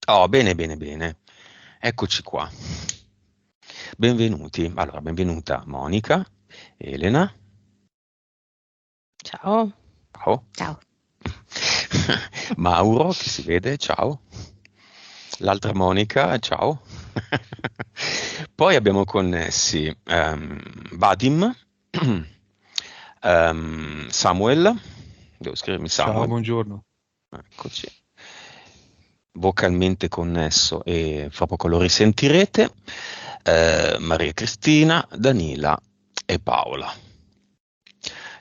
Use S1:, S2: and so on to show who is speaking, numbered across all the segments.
S1: Oh, bene, bene, bene. Eccoci qua. Benvenuti. Allora, benvenuta Monica, Elena.
S2: Ciao.
S1: Ciao.
S3: Ciao.
S1: Mauro, che si vede, ciao. L'altra Monica, ciao. Poi abbiamo connessi Vadim, Samuel, devo scrivermi
S4: Ciao,
S1: Samuel,
S4: buongiorno.
S1: eccoci, vocalmente connesso e fra poco lo risentirete, Maria Cristina, Danila e Paola.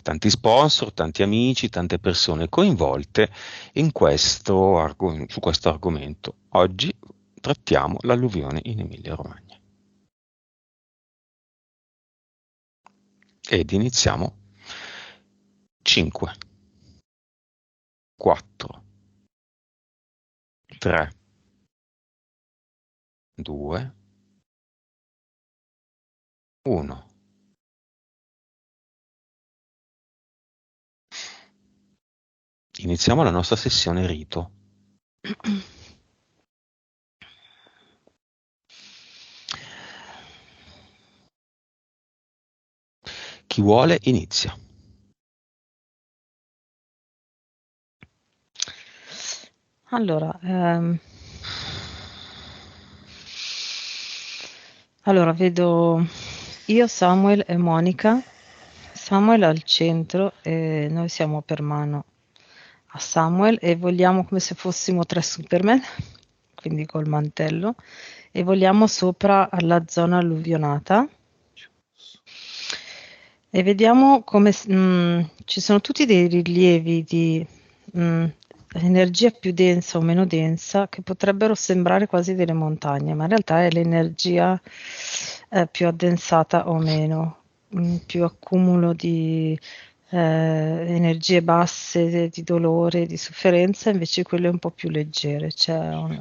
S1: Tanti sponsor, tanti amici, tante persone coinvolte su questo argomento. Oggi trattiamo l'alluvione in Emilia-Romagna. Ed iniziamo 5, 4, 3, 2, 1. Iniziamo la nostra sessione rito. Chi vuole inizia.
S2: Allora, vedo io, Samuel e Monica. Samuel al centro e noi siamo per mano a Samuel e vogliamo come se fossimo tre Superman, quindi col mantello, e vogliamo sopra alla zona alluvionata. E vediamo come ci sono tutti dei rilievi di energia più densa o meno densa che potrebbero sembrare quasi delle montagne, ma in realtà è l'energia più addensata o meno, più accumulo di energie basse, di dolore, di sofferenza, invece quelle un po' più leggere.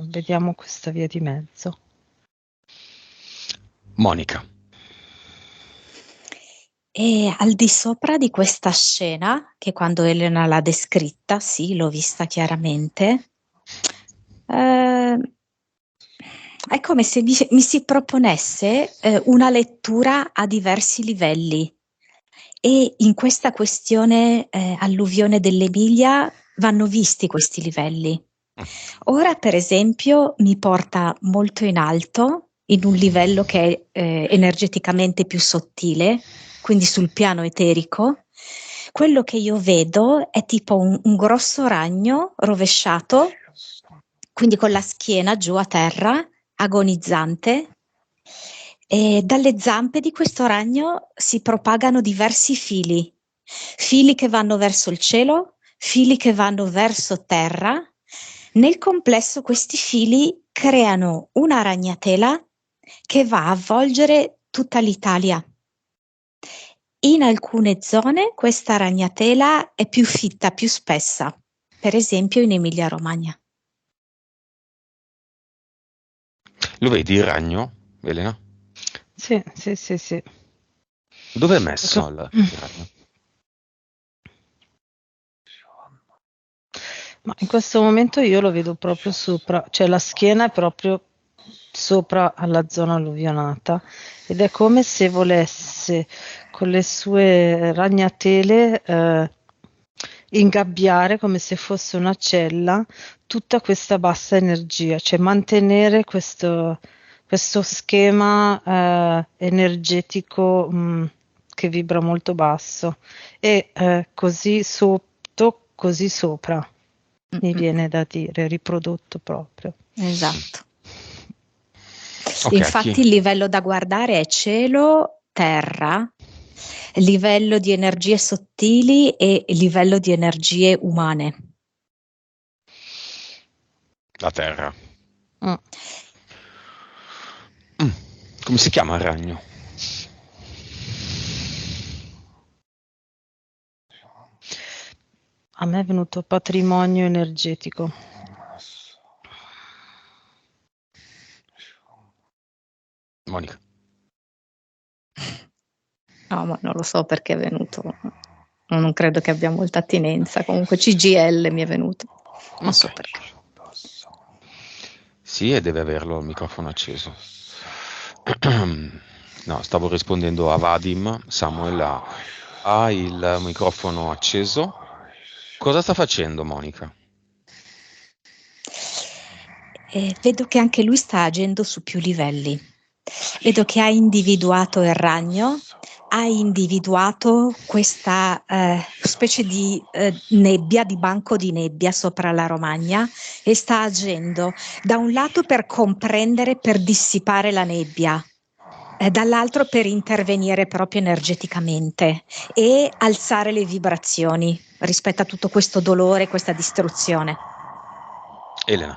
S2: Vediamo questa via di mezzo.
S1: Monica.
S3: E al di sopra di questa scena, che quando Elena l'ha descritta, sì, l'ho vista chiaramente, è come se mi si proponesse una lettura a diversi livelli. E in questa questione alluvione dell'Emilia vanno visti questi livelli. Ora, per esempio, mi porta molto in alto, in un livello che è energeticamente più sottile, quindi sul piano eterico. Quello che io vedo è tipo un grosso ragno rovesciato, quindi con la schiena giù a terra, agonizzante. E dalle zampe di questo ragno si propagano diversi fili che vanno verso il cielo, fili che vanno verso terra. Nel complesso questi fili creano una ragnatela che va a avvolgere tutta l'Italia. In alcune zone questa ragnatela è più fitta, più spessa, per esempio in Emilia-Romagna.
S1: Lo vedi il ragno, Elena?
S2: Sì.
S1: Dove è messo il ragno?
S2: Ma in questo momento io lo vedo proprio sopra, cioè la schiena è proprio sopra alla zona alluvionata ed è come se volesse con le sue ragnatele ingabbiare come se fosse una cella tutta questa bassa energia, cioè mantenere questo schema energetico che vibra molto basso e così sotto, così sopra. Mi viene da dire, riprodotto proprio.
S3: Esatto.
S1: Ok,
S3: Infatti il livello da guardare è cielo, terra, livello di energie sottili e livello di energie umane.
S1: la terra.
S2: Mm.
S1: Come si chiama il ragno?
S2: A me è venuto patrimonio energetico.
S1: Monica.
S3: No, ma non lo so perché è venuto. Non credo che abbia molta attinenza. Comunque CGL mi è venuto. Non so perché.
S1: Sì, e deve averlo il microfono acceso. No, stavo rispondendo a Vadim. Samuel ha il microfono acceso. Cosa sta facendo, Monica?
S3: Vedo che anche lui sta agendo su più livelli. Vedo che ha individuato il ragno, ha individuato questa specie di nebbia, di banco di nebbia sopra la Romagna e sta agendo da un lato per comprendere, per dissipare la nebbia, dall'altro per intervenire proprio energeticamente e alzare le vibrazioni rispetto a tutto questo dolore, questa distruzione.
S1: Elena.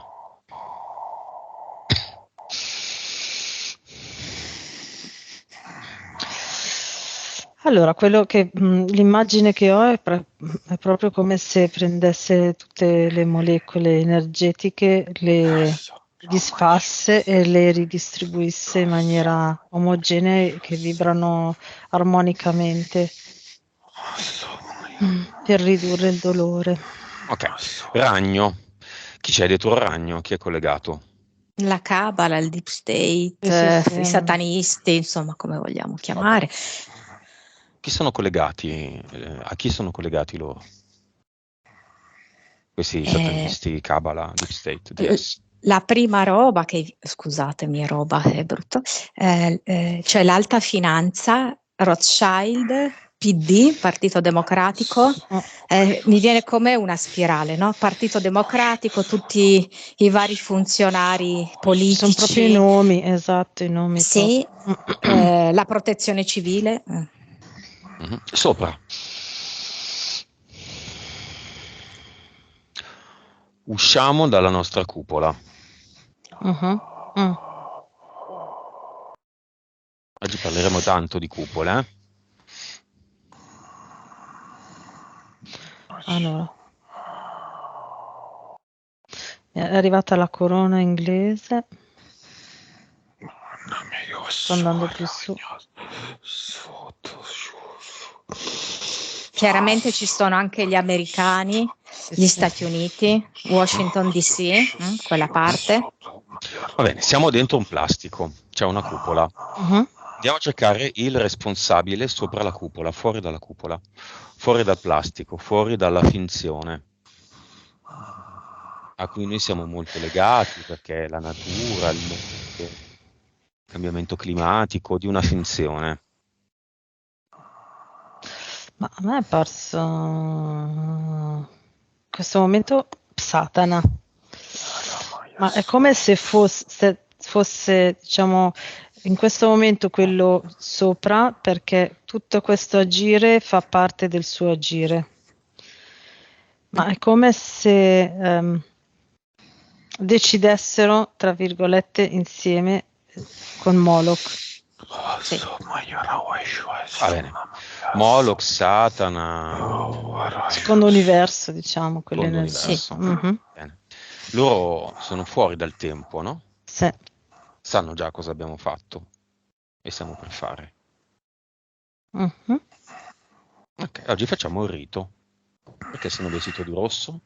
S2: Allora, l'immagine che ho è proprio come se prendesse tutte le molecole energetiche, le disfasse e le ridistribuisse in maniera omogenea che vibrano armonicamente per ridurre il dolore.
S1: Ok, ragno. Chi c'è dietro il ragno? Chi è collegato?
S3: La Cabala, il Deep State,
S2: Sì.
S3: i satanisti, insomma, come vogliamo chiamare.
S1: Chi sono collegati? A chi sono collegati loro? Questi
S3: Eh,
S1: satanisti, Kabbalah, Deep State,
S3: l-
S1: DS.
S3: la prima roba scusatemi, roba è brutto, cioè l'alta finanza, Rothschild, PD, Partito Democratico, mi viene come una spirale, no? Partito Democratico, tutti i vari funzionari
S2: Ci sono proprio i
S3: politici,
S2: nomi, esatto, i nomi
S3: sì, la protezione civile.
S1: Sopra. Usciamo dalla nostra cupola. Oggi parleremo tanto di cupole, eh?
S2: Allora, è arrivata la corona inglese. Sto andando più su.
S3: Chiaramente ci sono anche gli americani, gli Stati Uniti, Washington DC, quella parte.
S1: Va bene, siamo dentro un plastico, c'è una cupola. Andiamo a cercare il responsabile sopra la cupola, fuori dalla cupola, fuori dal plastico, fuori dalla finzione, a cui noi siamo molto legati perché la natura, il mondo, il cambiamento climatico di una finzione.
S2: Ma a me è parso in questo momento Satana. Ma è come se fosse, diciamo, in questo momento quello sopra, perché tutto questo agire fa parte del suo agire. Ma è come se decidessero, tra virgolette, insieme con Moloch.
S3: Sì.
S1: Va bene, Moloch, Satana,
S2: Secondo universo, diciamo,
S1: secondo
S2: quell'energia.
S1: universo. Bene. Loro sono fuori dal tempo, no?
S2: Sì.
S1: Sanno già cosa abbiamo fatto e stiamo per fare.
S2: Mhm.
S1: Ok, oggi facciamo il rito. Perché sono vestito di rosso?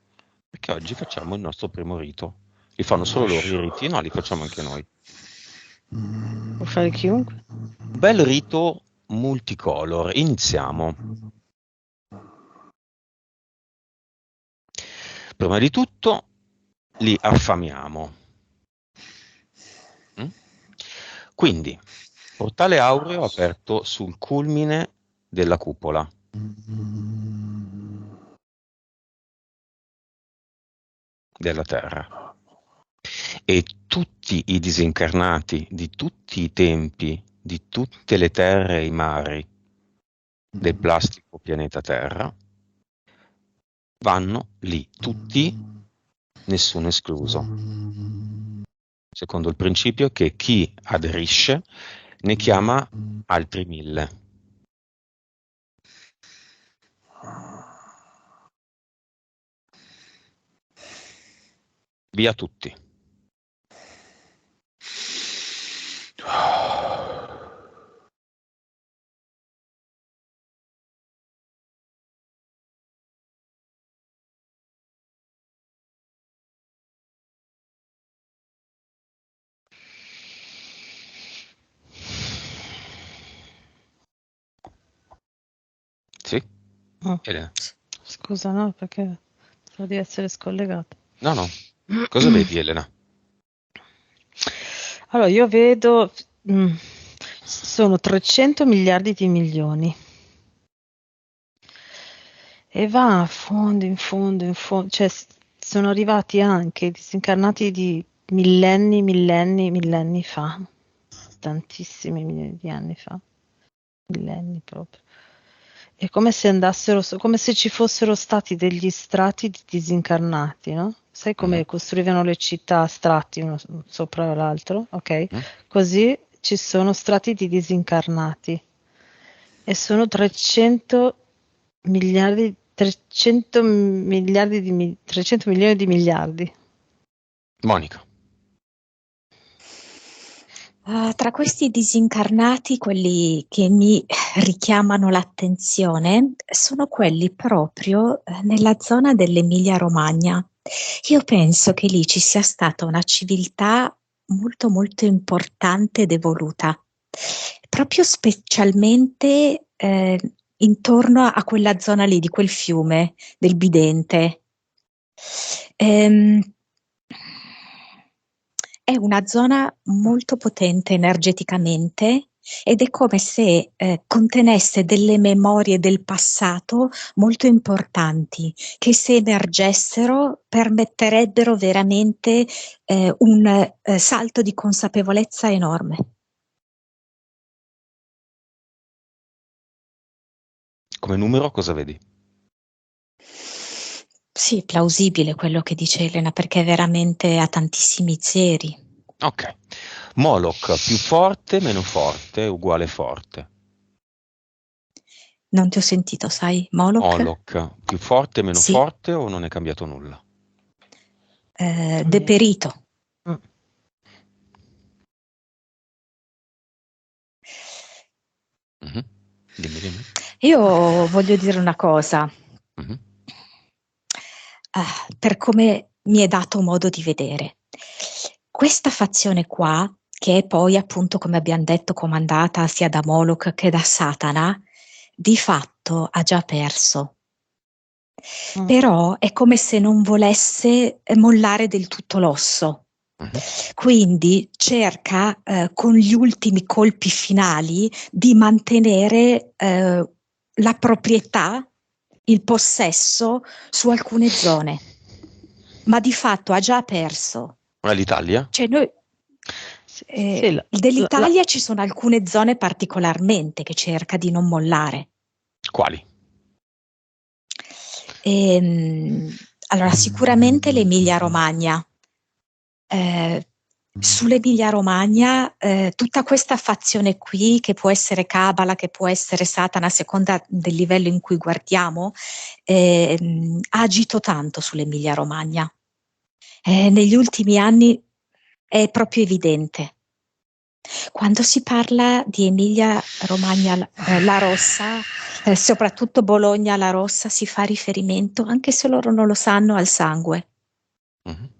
S1: Perché oggi facciamo il nostro primo rito. Li fanno solo loro i riti? No, li facciamo anche noi.
S2: Può fare chiunque.
S1: Un bel rito multicolor. Iniziamo. Prima di tutto li affamiamo. Mm? Quindi, portale aureo aperto sul culmine della cupola. Della Terra. E tutti i disincarnati di tutti i tempi, di tutte le terre e i mari del plastico pianeta Terra vanno lì, tutti, nessuno escluso. Secondo il principio che chi aderisce ne chiama altri 1000. Via tutti. Sì,
S2: Ah,
S1: Elena.
S2: scusa, no, perché so di essere scollegata.
S1: No. Cosa vedi, Elena?
S2: Allora, io vedo, sono 300 miliardi di milioni e va a fondo, in fondo, in fondo, cioè sono arrivati anche disincarnati di millenni fa, tantissimi milioni di anni fa, millenni proprio. È come se andassero, come se ci fossero stati degli strati di disincarnati, no? Sai
S1: Mhm.
S2: come costruivano le città a strati uno sopra l'altro? Ok?
S1: Mm?
S2: Così ci sono strati di disincarnati e sono 300 miliardi, 300 miliardi 300 milioni di miliardi.
S1: Monica.
S3: Tra questi disincarnati, quelli che mi richiamano l'attenzione sono quelli proprio nella zona dell'Emilia Romagna. Io penso che lì ci sia stata una civiltà molto molto importante ed evoluta, proprio specialmente intorno a quella zona lì, di quel fiume, del Bidente. Ehm, è una zona molto potente energeticamente ed è come se contenesse delle memorie del passato molto importanti che se emergessero permetterebbero veramente un salto di consapevolezza enorme.
S1: Come numero cosa vedi?
S3: Sì, plausibile quello che dice Elena, perché veramente ha tantissimi zeri.
S1: Ok. Moloch, più forte, meno forte, uguale forte.
S3: Non ti ho sentito, sai, Moloch?
S1: Moloch, più forte, meno
S3: Sì,
S1: forte o non è cambiato nulla?
S3: deperito.
S2: Mm.
S1: Mhm. Dimmi.
S3: Io voglio dire una cosa,
S1: Mhm.
S3: per come mi è dato modo di vedere. Questa fazione qua, che è poi appunto, come abbiamo detto, comandata sia da Moloch che da Satana, di fatto ha già perso.
S2: Mm.
S3: Però è come se non volesse mollare del tutto l'osso.
S1: Mhm.
S3: Quindi cerca con gli ultimi colpi finali di mantenere la proprietà, il possesso su alcune zone, ma di fatto ha già perso.
S1: Ma l'Italia?
S3: Cioè noi,
S2: Sì,
S3: dell'Italia ci sono alcune zone particolarmente che cerca di non mollare.
S1: Quali?
S3: Allora, sicuramente l'Emilia-Romagna. Sull'Emilia-Romagna, tutta questa fazione qui, che può essere Cabala, che può essere Satana, a seconda del livello in cui guardiamo, ha agito tanto sull'Emilia-Romagna. Negli ultimi anni è proprio evidente. Quando si parla di Emilia-Romagna, La Rossa, soprattutto Bologna, La Rossa, si fa riferimento, anche se loro non lo sanno, al sangue.
S1: Mhm.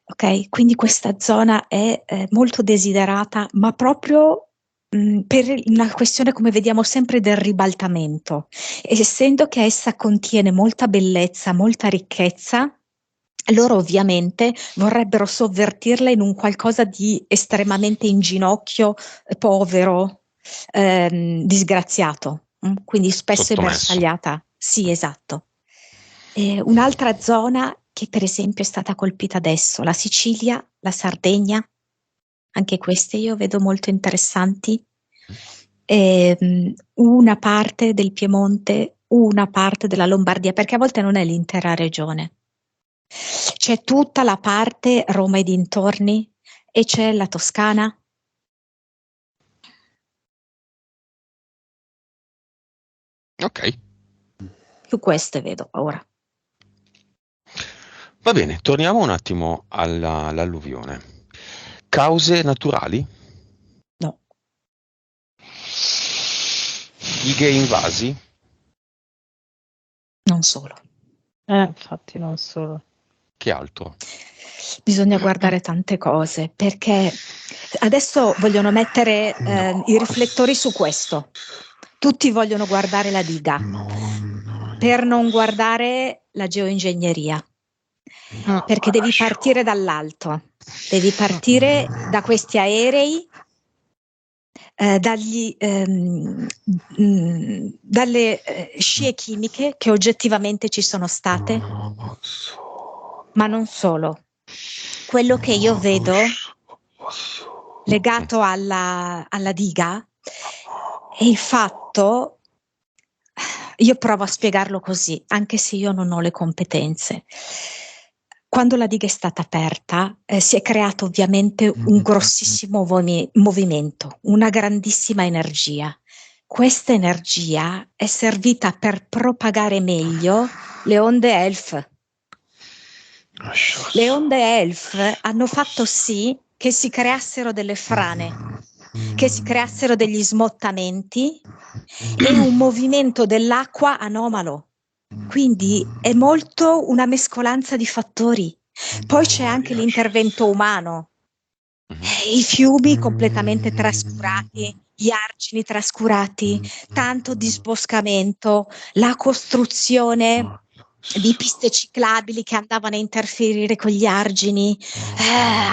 S3: Ok, quindi questa zona è molto desiderata, ma proprio per una questione, come vediamo sempre, del ribaltamento. Essendo che essa contiene molta bellezza, molta ricchezza, loro ovviamente vorrebbero sovvertirla in un qualcosa di estremamente in ginocchio, povero, disgraziato, quindi spesso è
S1: Sottomesso.
S3: bersagliata. Sì, esatto. Un'altra zona che per esempio è stata colpita adesso, la Sicilia, la Sardegna, anche queste io vedo molto interessanti. Una parte del Piemonte, una parte della Lombardia, perché a volte non è l'intera regione. C'è tutta la parte Roma e dintorni e c'è la Toscana.
S1: Ok.
S3: Più queste vedo ora.
S1: Va bene, torniamo un attimo all'alluvione. Cause naturali?
S3: No,
S1: Dighe invasi?
S3: non solo.
S2: infatti non solo.
S1: Che altro?
S3: Bisogna guardare tante cose perché adesso vogliono mettere i riflettori su questo. Tutti vogliono guardare la diga per non guardare la geoingegneria, perché devi partire dall'alto, devi partire da questi aerei, dalle scie chimiche che oggettivamente ci sono state, ma non solo. Quello che io vedo legato alla diga è il fatto, io provo a spiegarlo così, anche se io non ho le competenze. Quando la diga è stata aperta, si è creato ovviamente un grossissimo movimento, una grandissima energia. Questa energia è servita per propagare meglio le onde ELF. Le onde ELF hanno fatto sì che si creassero delle frane, che si creassero degli smottamenti e un movimento dell'acqua anomalo. Quindi è molto una mescolanza di fattori. Poi c'è anche l'intervento umano, i fiumi completamente trascurati, gli argini trascurati, tanto disboscamento, la costruzione di piste ciclabili che andavano a interferire con gli argini,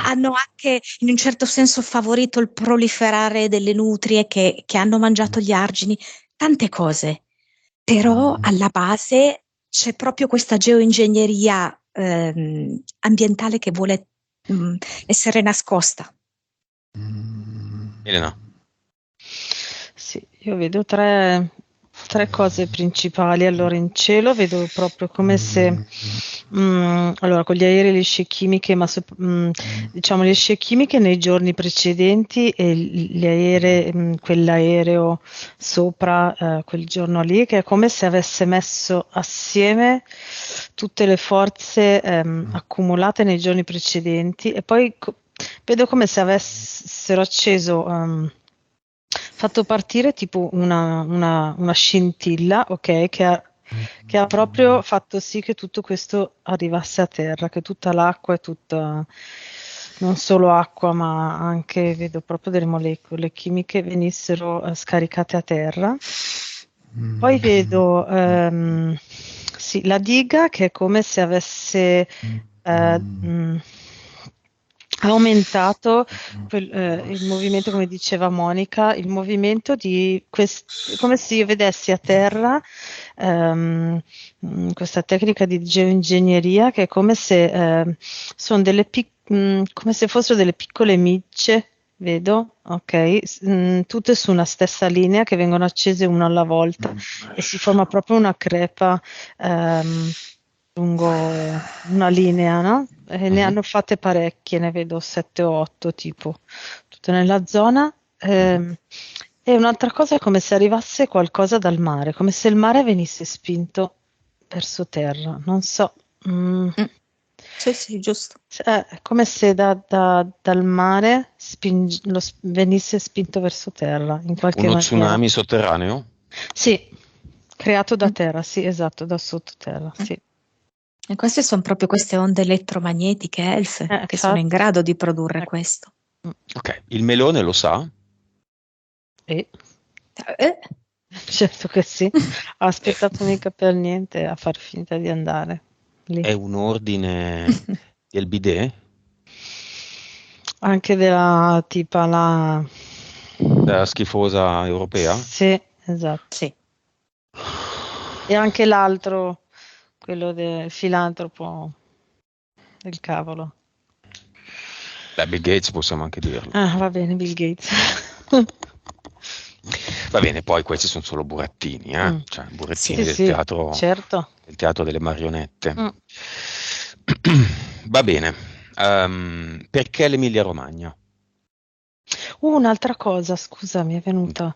S3: hanno anche in un certo senso favorito il proliferare delle nutrie che hanno mangiato gli argini, tante cose. Però alla base c'è proprio questa geoingegneria ambientale che vuole essere nascosta.
S1: Elena.
S2: Sì, io vedo tre cose principali. Allora, in cielo vedo proprio come se, allora, con gli aerei le scie chimiche, ma diciamo le scie chimiche nei giorni precedenti e gli aerei, quell'aereo sopra quel giorno lì, che è come se avesse messo assieme tutte le forze accumulate nei giorni precedenti e poi vedo come se avessero acceso, fatto partire tipo una scintilla, ok, che ha proprio fatto sì che tutto questo arrivasse a terra, che tutta l'acqua e tutta, non solo acqua, ma anche vedo proprio delle molecole chimiche venissero scaricate a terra. Poi vedo sì, la diga che è come se avesse aumentato il movimento, come diceva Monica, il movimento di come se io vedessi a terra questa tecnica di geoingegneria che è come se sono come se fossero delle piccole micce, vedo, ok, tutte su una stessa linea che vengono accese una alla volta e si forma proprio una crepa lungo una linea, no? E ne hanno fatte parecchie, ne vedo 7 o 8 tipo, tutte nella zona. E un'altra cosa è come se arrivasse qualcosa dal mare, come se il mare venisse spinto verso terra, non so.
S3: Sì, giusto.
S2: È come se dal mare venisse spinto verso terra in qualche
S1: Uno
S2: maniera.
S1: tsunami sotterraneo?
S2: Sì, creato da terra, sì, esatto, da sottoterra, sì.
S3: E queste sono proprio queste onde elettromagnetiche ELF che sono in
S2: infatti.
S3: grado di produrre questo.
S1: Ok, il melone lo sa?
S2: Certo che sì, ha aspettato mica per niente a far finta di andare lì.
S1: È un ordine del bidet?
S2: Anche della tipa la...
S1: Della schifosa europea?
S2: Sì, esatto.
S3: Sì.
S2: E anche l'altro, quello del filantropo del cavolo.
S1: Beh, Bill Gates possiamo anche dirlo.
S2: Ah, va bene, Bill Gates.
S1: Va bene, poi questi sono solo burattini, cioè burattini
S2: Sì,
S1: del teatro,
S2: certo.
S1: del teatro delle marionette. Va bene. Perché l'Emilia Romagna?
S2: Un'altra cosa, scusa, mi è venuta.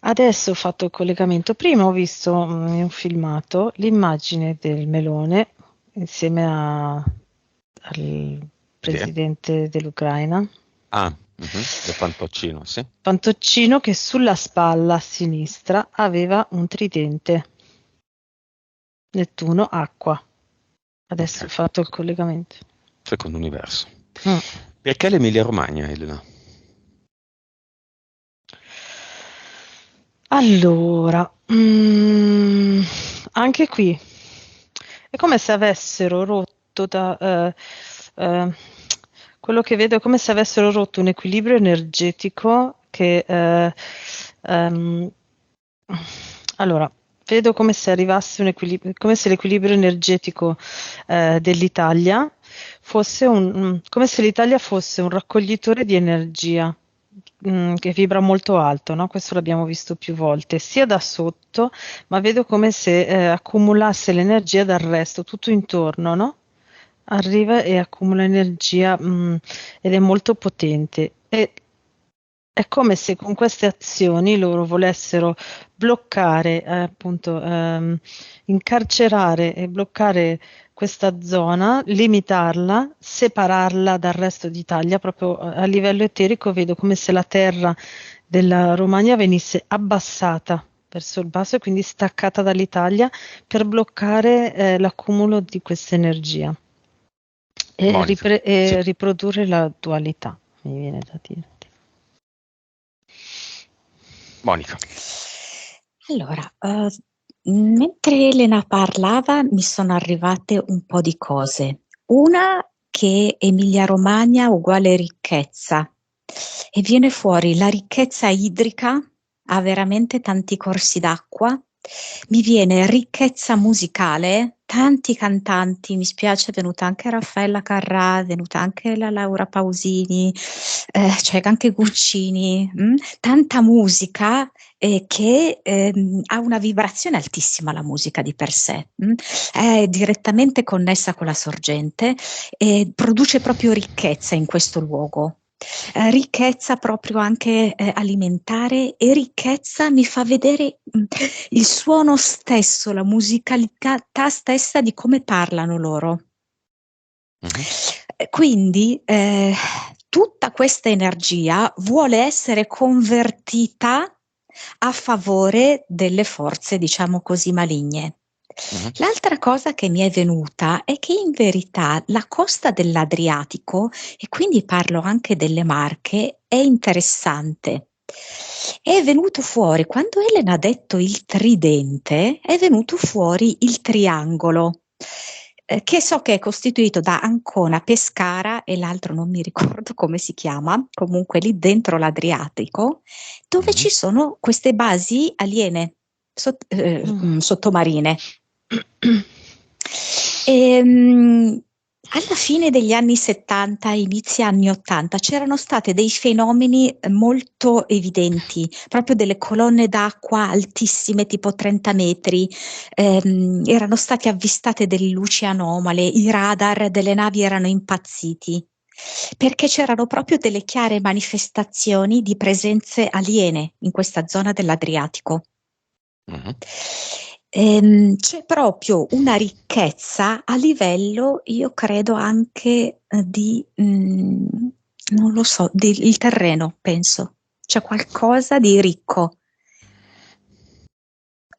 S2: Adesso ho fatto il collegamento. Prima ho visto in un filmato l'immagine del melone insieme al presidente dell'Ucraina.
S1: Del Fantoccino, sì.
S2: Fantoccino che sulla spalla a sinistra aveva un tridente. Nettuno, acqua. Adesso ho fatto il collegamento.
S1: Secondo universo. Perché l'Emilia Romagna, Elena?
S2: Allora, anche qui è come se avessero rotto eh, quello che vedo è come se avessero rotto un equilibrio energetico che ehm, allora, vedo come se arrivasse come se l'equilibrio energetico dell'Italia fosse come se l'Italia fosse un raccoglitore di energia che vibra molto alto, no? Questo l'abbiamo visto più volte, sia da sotto, ma vedo come se accumulasse l'energia dal resto, tutto intorno, no? Arriva e accumula energia, ed è molto potente. E è come se con queste azioni loro volessero bloccare, appunto, incarcerare e bloccare questa zona, limitarla, separarla dal resto d'Italia, proprio a livello eterico vedo come se la terra della Romagna venisse abbassata verso il basso e quindi staccata dall'Italia per bloccare l'accumulo di questa energia e,
S1: Monica, sì,
S2: e riprodurre la dualità, mi viene da dire.
S1: Monica.
S3: Allora, mentre Elena parlava mi sono arrivate un po' di cose. Una che Emilia-Romagna uguale ricchezza e viene fuori la ricchezza idrica, ha veramente tanti corsi d'acqua. Mi viene ricchezza musicale, tanti cantanti, mi spiace, è venuta anche Raffaella Carrà, è venuta anche la Laura Pausini, c'è anche Guccini, tanta musica che ha una vibrazione altissima la musica di per sé, è direttamente connessa con la sorgente e produce proprio ricchezza in questo luogo. Ricchezza proprio anche alimentare e ricchezza mi fa vedere il suono stesso, la musicalità stessa di come parlano loro.
S1: Mhm.
S3: Quindi tutta questa energia vuole essere convertita a favore delle forze, diciamo così, maligne.
S1: Mhm.
S3: L'altra cosa che mi è venuta è che in verità la costa dell'Adriatico, e quindi parlo anche delle Marche, è interessante. È venuto fuori, quando Elena ha detto il tridente, è venuto fuori il triangolo, che so che è costituito da Ancona, Pescara e l'altro non mi ricordo come si chiama, comunque lì dentro l'Adriatico, dove
S1: Mhm.
S3: ci sono queste basi aliene sottomarine. Alla fine degli anni 70, inizi anni 80, c'erano state dei fenomeni molto evidenti, proprio delle colonne d'acqua altissime, tipo 30 metri, erano state avvistate delle luci anomale, i radar delle navi erano impazziti, perché c'erano proprio delle chiare manifestazioni di presenze aliene in questa zona dell'Adriatico.
S1: Mhm.
S3: C'è proprio una ricchezza a livello, io credo anche non lo so, il terreno, penso. C'è qualcosa di ricco,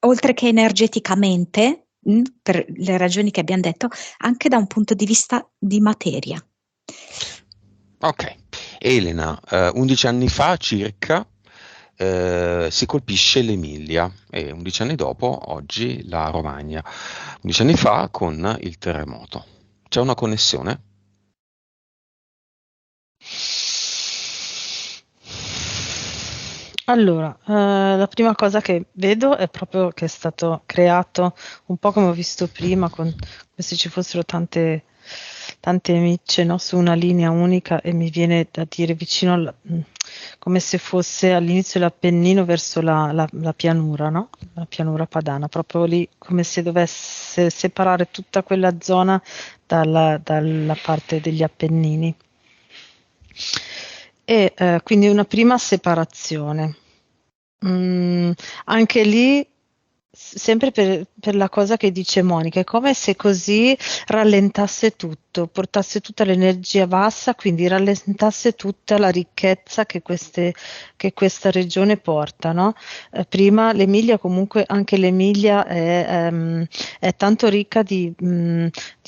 S3: oltre che energeticamente, per le ragioni che abbiamo detto, anche da un punto di vista di materia.
S1: Ok, Elena, 11 anni fa circa si colpisce l'Emilia e 11 anni dopo, oggi, la Romagna. 11 anni fa con il terremoto. C'è una connessione?
S2: Allora, la prima cosa che vedo è proprio che è stato creato un po' come ho visto prima, come se ci fossero tante micce, no, su una linea unica e mi viene da dire come se fosse all'inizio l'Appennino verso la pianura, no? La pianura padana, proprio lì come se dovesse separare tutta quella zona dalla parte degli Appennini. E quindi una prima separazione. Anche lì, sempre per la cosa che dice Monica, è come se così rallentasse tutto, portasse tutta l'energia bassa, quindi rallentasse tutta la ricchezza che questa regione porta, no? Prima l'Emilia, comunque anche l'Emilia è tanto ricca di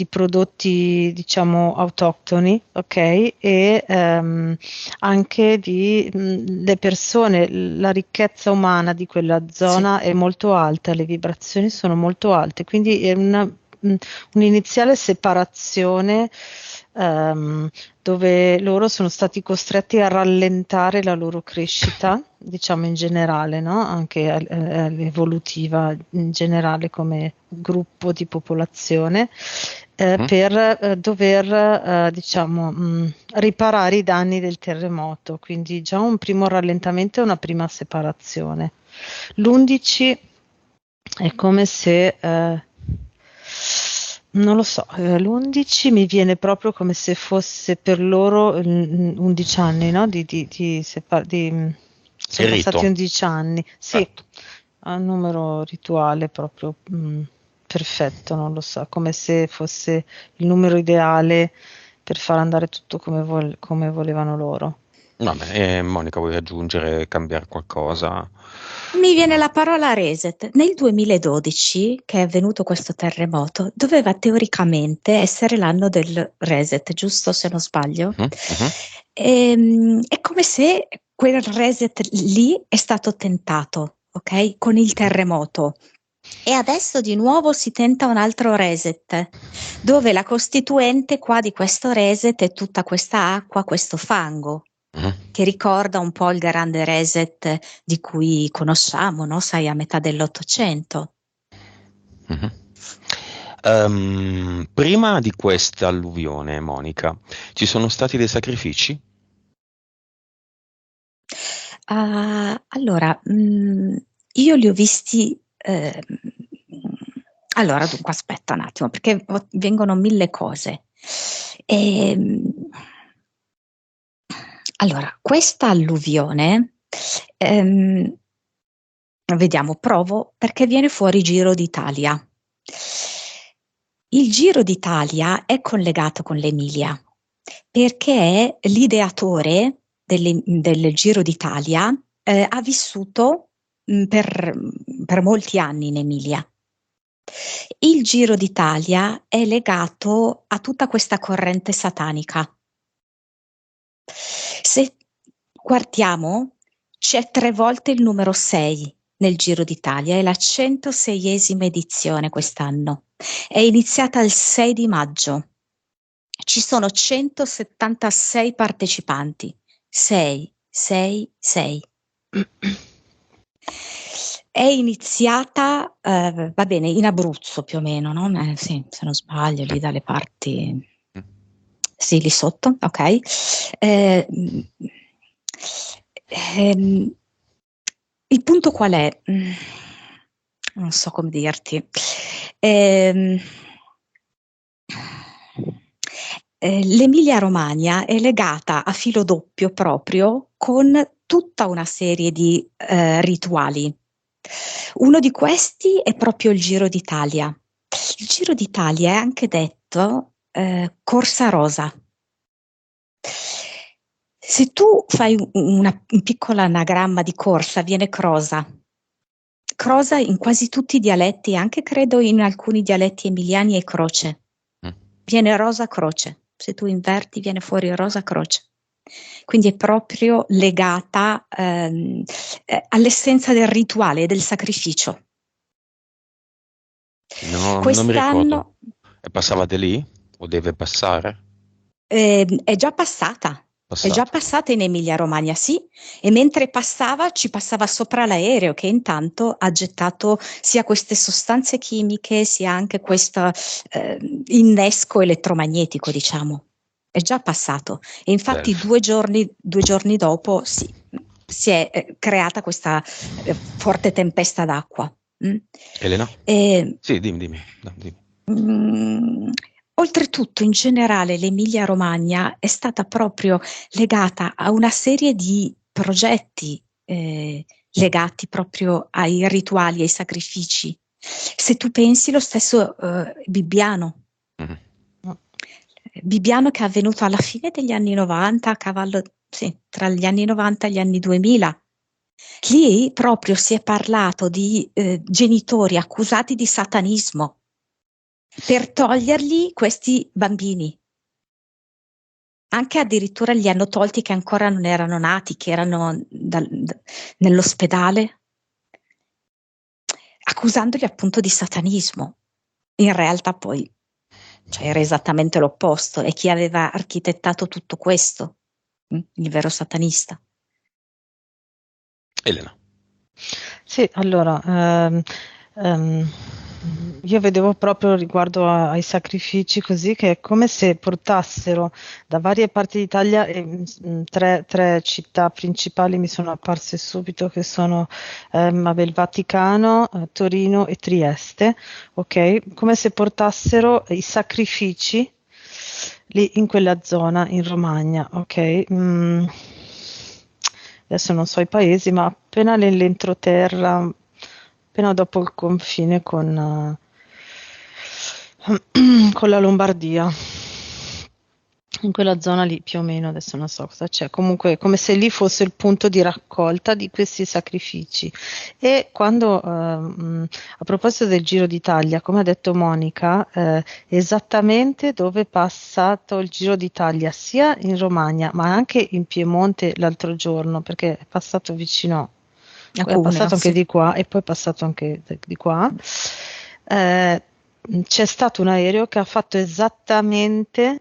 S2: prodotti, diciamo, autoctoni, ok? E anche di le persone, la ricchezza umana di quella
S3: Sì.
S2: zona è molto alta, le vibrazioni sono molto alte, quindi è un'iniziale separazione ehm, dove loro sono stati costretti a rallentare la loro crescita, diciamo in generale, no? Anche evolutiva in generale come gruppo di popolazione, per dover, diciamo, riparare i danni del terremoto, quindi già un primo rallentamento e una prima separazione. L'11 è come se, non lo so, l'11 mi viene proprio come se fosse per loro 11 anni, no? Sono
S1: Il
S2: passati
S1: rito.
S2: 11 anni, sì,
S1: Certo.
S2: ha un numero rituale proprio perfetto, non lo so, come se fosse il numero ideale per far andare tutto come volevano loro.
S1: Vabbè, Monica, vuoi aggiungere, cambiare qualcosa?
S3: Mi viene la parola reset. Nel 2012, che è avvenuto questo terremoto, doveva teoricamente essere l'anno del reset, giusto se non sbaglio?
S1: Mhm, mhm.
S3: È come se quel reset lì è stato tentato, ok? Con il terremoto. E adesso di nuovo si tenta un altro reset, dove la costituente qua di questo reset è tutta questa acqua, questo fango,
S1: Mhm.
S3: che ricorda un po' il grande reset di cui conosciamo, no? Sai, a metà dell'Ottocento.
S1: Mhm. Prima di questa alluvione, Monica, ci sono stati dei sacrifici?
S3: Allora, io li ho visti. Allora, dunque, aspetta un attimo, perché vengono mille cose. Ehm, allora, questa alluvione, vediamo, provo perché viene fuori Giro d'Italia. Il Giro d'Italia è collegato con l'Emilia perché l'ideatore del Giro d'Italia ha vissuto per molti anni in Emilia. Il Giro d'Italia è legato a tutta questa corrente satanica. Se guardiamo, c'è 3 volte il numero 6 nel Giro d'Italia, è la 106esima edizione quest'anno. È iniziata il 6 di maggio. Ci sono 176 partecipanti. 6, 6, 6. È iniziata, va bene, in Abruzzo più o meno, no? Sì, se non sbaglio, lì dalle parti, sì, lì sotto, ok. Ehm, il punto qual è? Non so come dirti. Ehm, L'Emilia Romagna è legata a filo doppio proprio con tutta una serie di rituali. Uno di questi è proprio il Giro d'Italia. Il Giro d'Italia è anche detto Corsa Rosa. Se tu fai un piccolo anagramma di corsa, viene crosa. Crosa in quasi tutti i dialetti, anche credo in alcuni dialetti emiliani è croce.
S1: Mm.
S3: Viene rosa croce. Se tu inverti viene fuori rosa croce. Quindi è proprio legata all'essenza del rituale e del sacrificio.
S1: Non mi ricordo.
S3: Quest'anno
S1: E passava di lì? O deve passare?
S3: è già passata. È già
S1: Passato.
S3: passata in Emilia-Romagna, sì, e mentre passava ci passava sopra l'aereo che intanto ha gettato sia queste sostanze chimiche sia anche questo innesco elettromagnetico, diciamo. È già passato e infatti
S1: Delphi.
S3: 2 giorni dopo si è creata questa forte tempesta d'acqua. Mm?
S1: Elena?
S3: E,
S1: Sì, dimmi. No, dimmi.
S3: Mm, Oltretutto, in generale, l'Emilia-Romagna è stata proprio legata a una serie di progetti legati proprio ai rituali, ai sacrifici. Se tu pensi lo stesso Bibbiano.
S1: Mhm.
S3: Bibbiano che è avvenuto alla fine degli anni 90, a cavallo, sì, tra gli anni 90 e gli anni 2000. Lì proprio si è parlato di genitori accusati di satanismo per togliergli questi bambini. Anche addirittura li hanno tolti che ancora non erano nati, che erano nell'ospedale, accusandoli appunto di satanismo. In realtà poi era esattamente l'opposto, è chi aveva architettato tutto questo, il vero satanista.
S1: Elena.
S2: Sì, allora, io vedevo proprio riguardo ai sacrifici così che è come se portassero da varie parti d'Italia, tre città principali mi sono apparse subito che sono vabbè, il Vaticano, Torino e Trieste, ok? Come se portassero i sacrifici lì in quella zona in Romagna, ok? Adesso non so i paesi, ma appena nell'entroterra, appena dopo il confine con la Lombardia, in quella zona lì più o meno, adesso non so cosa c'è, comunque è come se lì fosse il punto di raccolta di questi sacrifici. E quando, a proposito del Giro d'Italia, come ha detto Monica, esattamente dove è passato il Giro d'Italia, sia in Romagna ma anche in Piemonte l'altro giorno, perché è passato vicino,
S3: A
S2: è passato
S3: Cuneo,
S2: anche
S3: sì.
S2: di qua e poi è passato anche di qua. C'è stato un aereo che ha fatto esattamente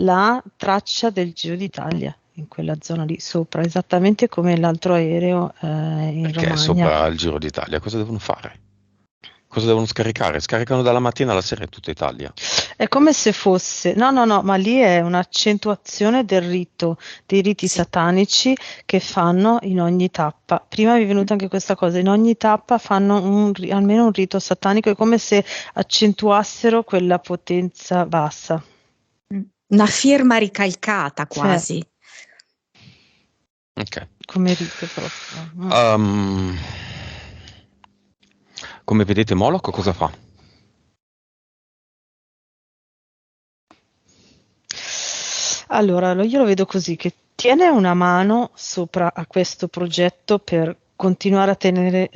S2: la traccia del Giro d'Italia in quella zona lì sopra, esattamente come l'altro aereo in
S1: Perché
S2: Romagna.
S1: sopra il Giro d'Italia cosa devono fare? Cosa devono scaricare? Scaricano dalla mattina alla sera in tutta Italia.
S2: È come se fosse, no, ma lì è un'accentuazione del rito, dei riti
S3: Sì.
S2: satanici che fanno in ogni tappa. Prima mi è venuta anche questa cosa, in ogni tappa fanno almeno un rito satanico, è come se accentuassero quella potenza bassa.
S3: Una firma ricalcata
S2: Sì,
S3: quasi.
S1: Ok.
S2: come rito proprio.
S1: Come vedete, Moloch cosa fa?
S2: Allora, io lo vedo così, che tiene una mano sopra a questo progetto per continuare a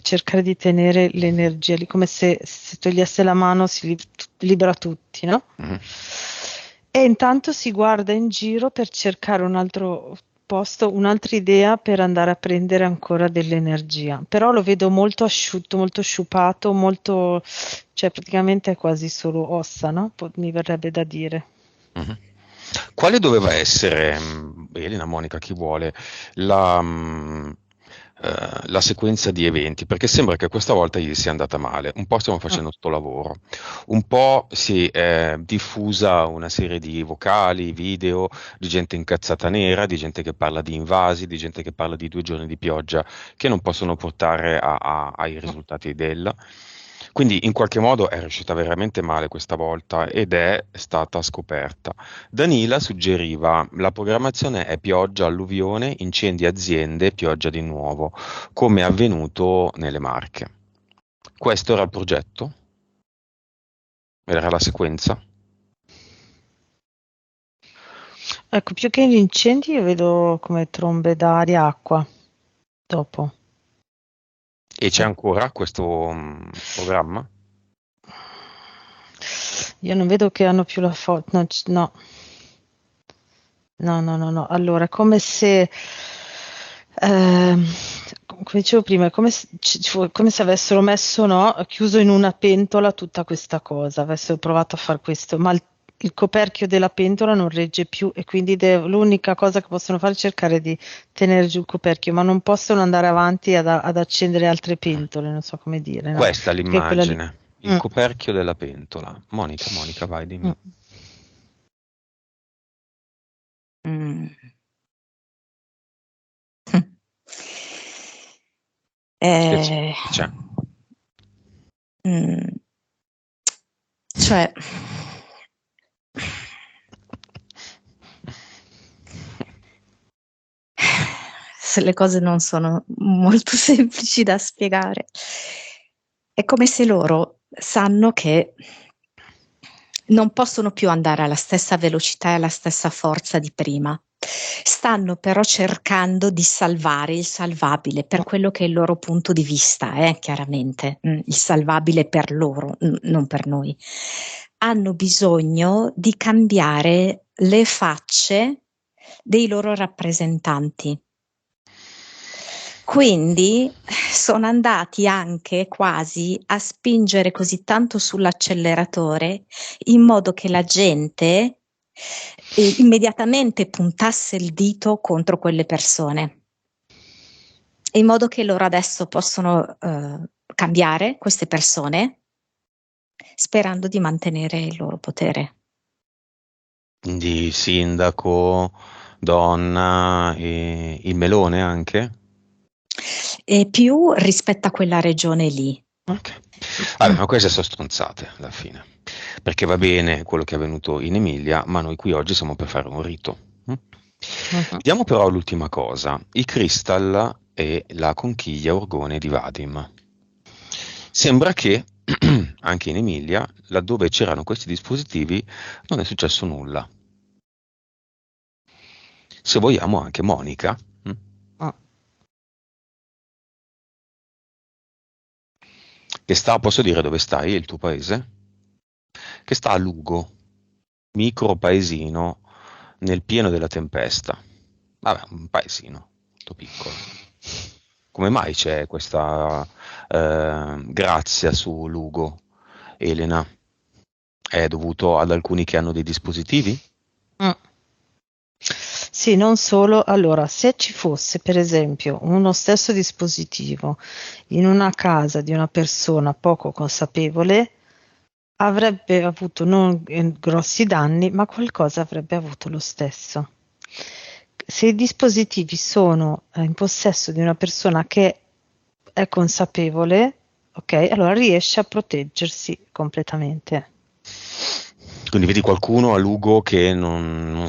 S2: cercare di tenere l'energia lì, come se togliesse la mano si libera tutti, no?
S1: Mhm.
S2: E intanto si guarda in giro per cercare un altro posto, un'altra idea per andare a prendere ancora dell'energia. Però lo vedo molto asciutto, molto sciupato, molto, cioè praticamente è quasi solo ossa, no? Mi verrebbe da dire.
S1: Mhm. Quale doveva essere, Elena, Monica, chi vuole, la, la sequenza di eventi? Perché sembra che questa volta gli sia andata male. Un po' stiamo
S2: Ah.
S1: facendo sto lavoro, un po' si è diffusa una serie di vocali, video di gente incazzata nera, di gente che parla di invasi, di gente che parla di 2 giorni di pioggia che non possono portare ai risultati della. Quindi in qualche modo è riuscita veramente male questa volta ed è stata scoperta. Danila suggeriva la programmazione è pioggia, alluvione, incendi aziende, pioggia di nuovo, come è avvenuto nelle Marche. Questo era il progetto? Era la sequenza?
S2: Ecco, più che gli incendi io vedo come trombe d'aria, acqua, dopo.
S1: E c'è
S2: Sì.
S1: ancora questo programma?
S2: Io non vedo che hanno più la forza, no, no. No. Allora, è come se, come dicevo prima, è come se, come se avessero messo, no, chiuso in una pentola tutta questa cosa, avessero provato a fare questo, ma il coperchio della pentola non regge più e quindi l'unica cosa che possono fare è cercare di tenere giù il coperchio, ma non possono andare avanti ad accendere altre pentole, non so come dire, no?
S1: Questa è
S2: Perché quella lì.
S1: l'immagine, il
S2: Mm,
S1: coperchio della pentola. Monica, vai, dimmi.
S2: mm.
S3: Mm.
S1: Che
S3: Eh,
S1: c'è?
S3: mm, cioè, se le cose non sono molto semplici da spiegare, è come se loro sanno che non possono più andare alla stessa velocità e alla stessa forza di prima. Stanno però cercando di salvare il salvabile per quello che è il loro punto di vista, chiaramente, il salvabile per loro, non per noi. Hanno bisogno di cambiare le facce dei loro rappresentanti. Quindi sono andati anche quasi a spingere così tanto sull'acceleratore in modo che la gente immediatamente puntasse il dito contro quelle persone, in modo che loro adesso possono cambiare queste persone sperando di mantenere il loro potere.
S1: Quindi sindaco, donna e il melone anche?
S3: E più rispetto a quella regione lì.
S1: Ok. Allora, ma queste sono stronzate alla fine, perché va bene quello che è avvenuto in Emilia, ma noi qui oggi siamo per fare un rito. Vediamo però l'ultima cosa, i crystal e la conchiglia orgone di Vadim. Sembra che anche in Emilia, laddove c'erano questi dispositivi, non è successo nulla. Se vogliamo anche Monica. Che sta, posso dire dove stai, il tuo paese? Che sta a Lugo, micro paesino nel pieno della tempesta. Vabbè, un paesino, molto piccolo. Come mai c'è questa grazia su Lugo, Elena? È dovuto ad alcuni che hanno dei dispositivi?
S2: Sì, non solo. Allora, se ci fosse per esempio uno stesso dispositivo in una casa di una persona poco consapevole, avrebbe avuto non grossi danni, ma qualcosa avrebbe avuto lo stesso. Se i dispositivi sono in possesso di una persona che è consapevole, ok, allora riesce a proteggersi completamente.
S1: Quindi vedi qualcuno a Lugo che non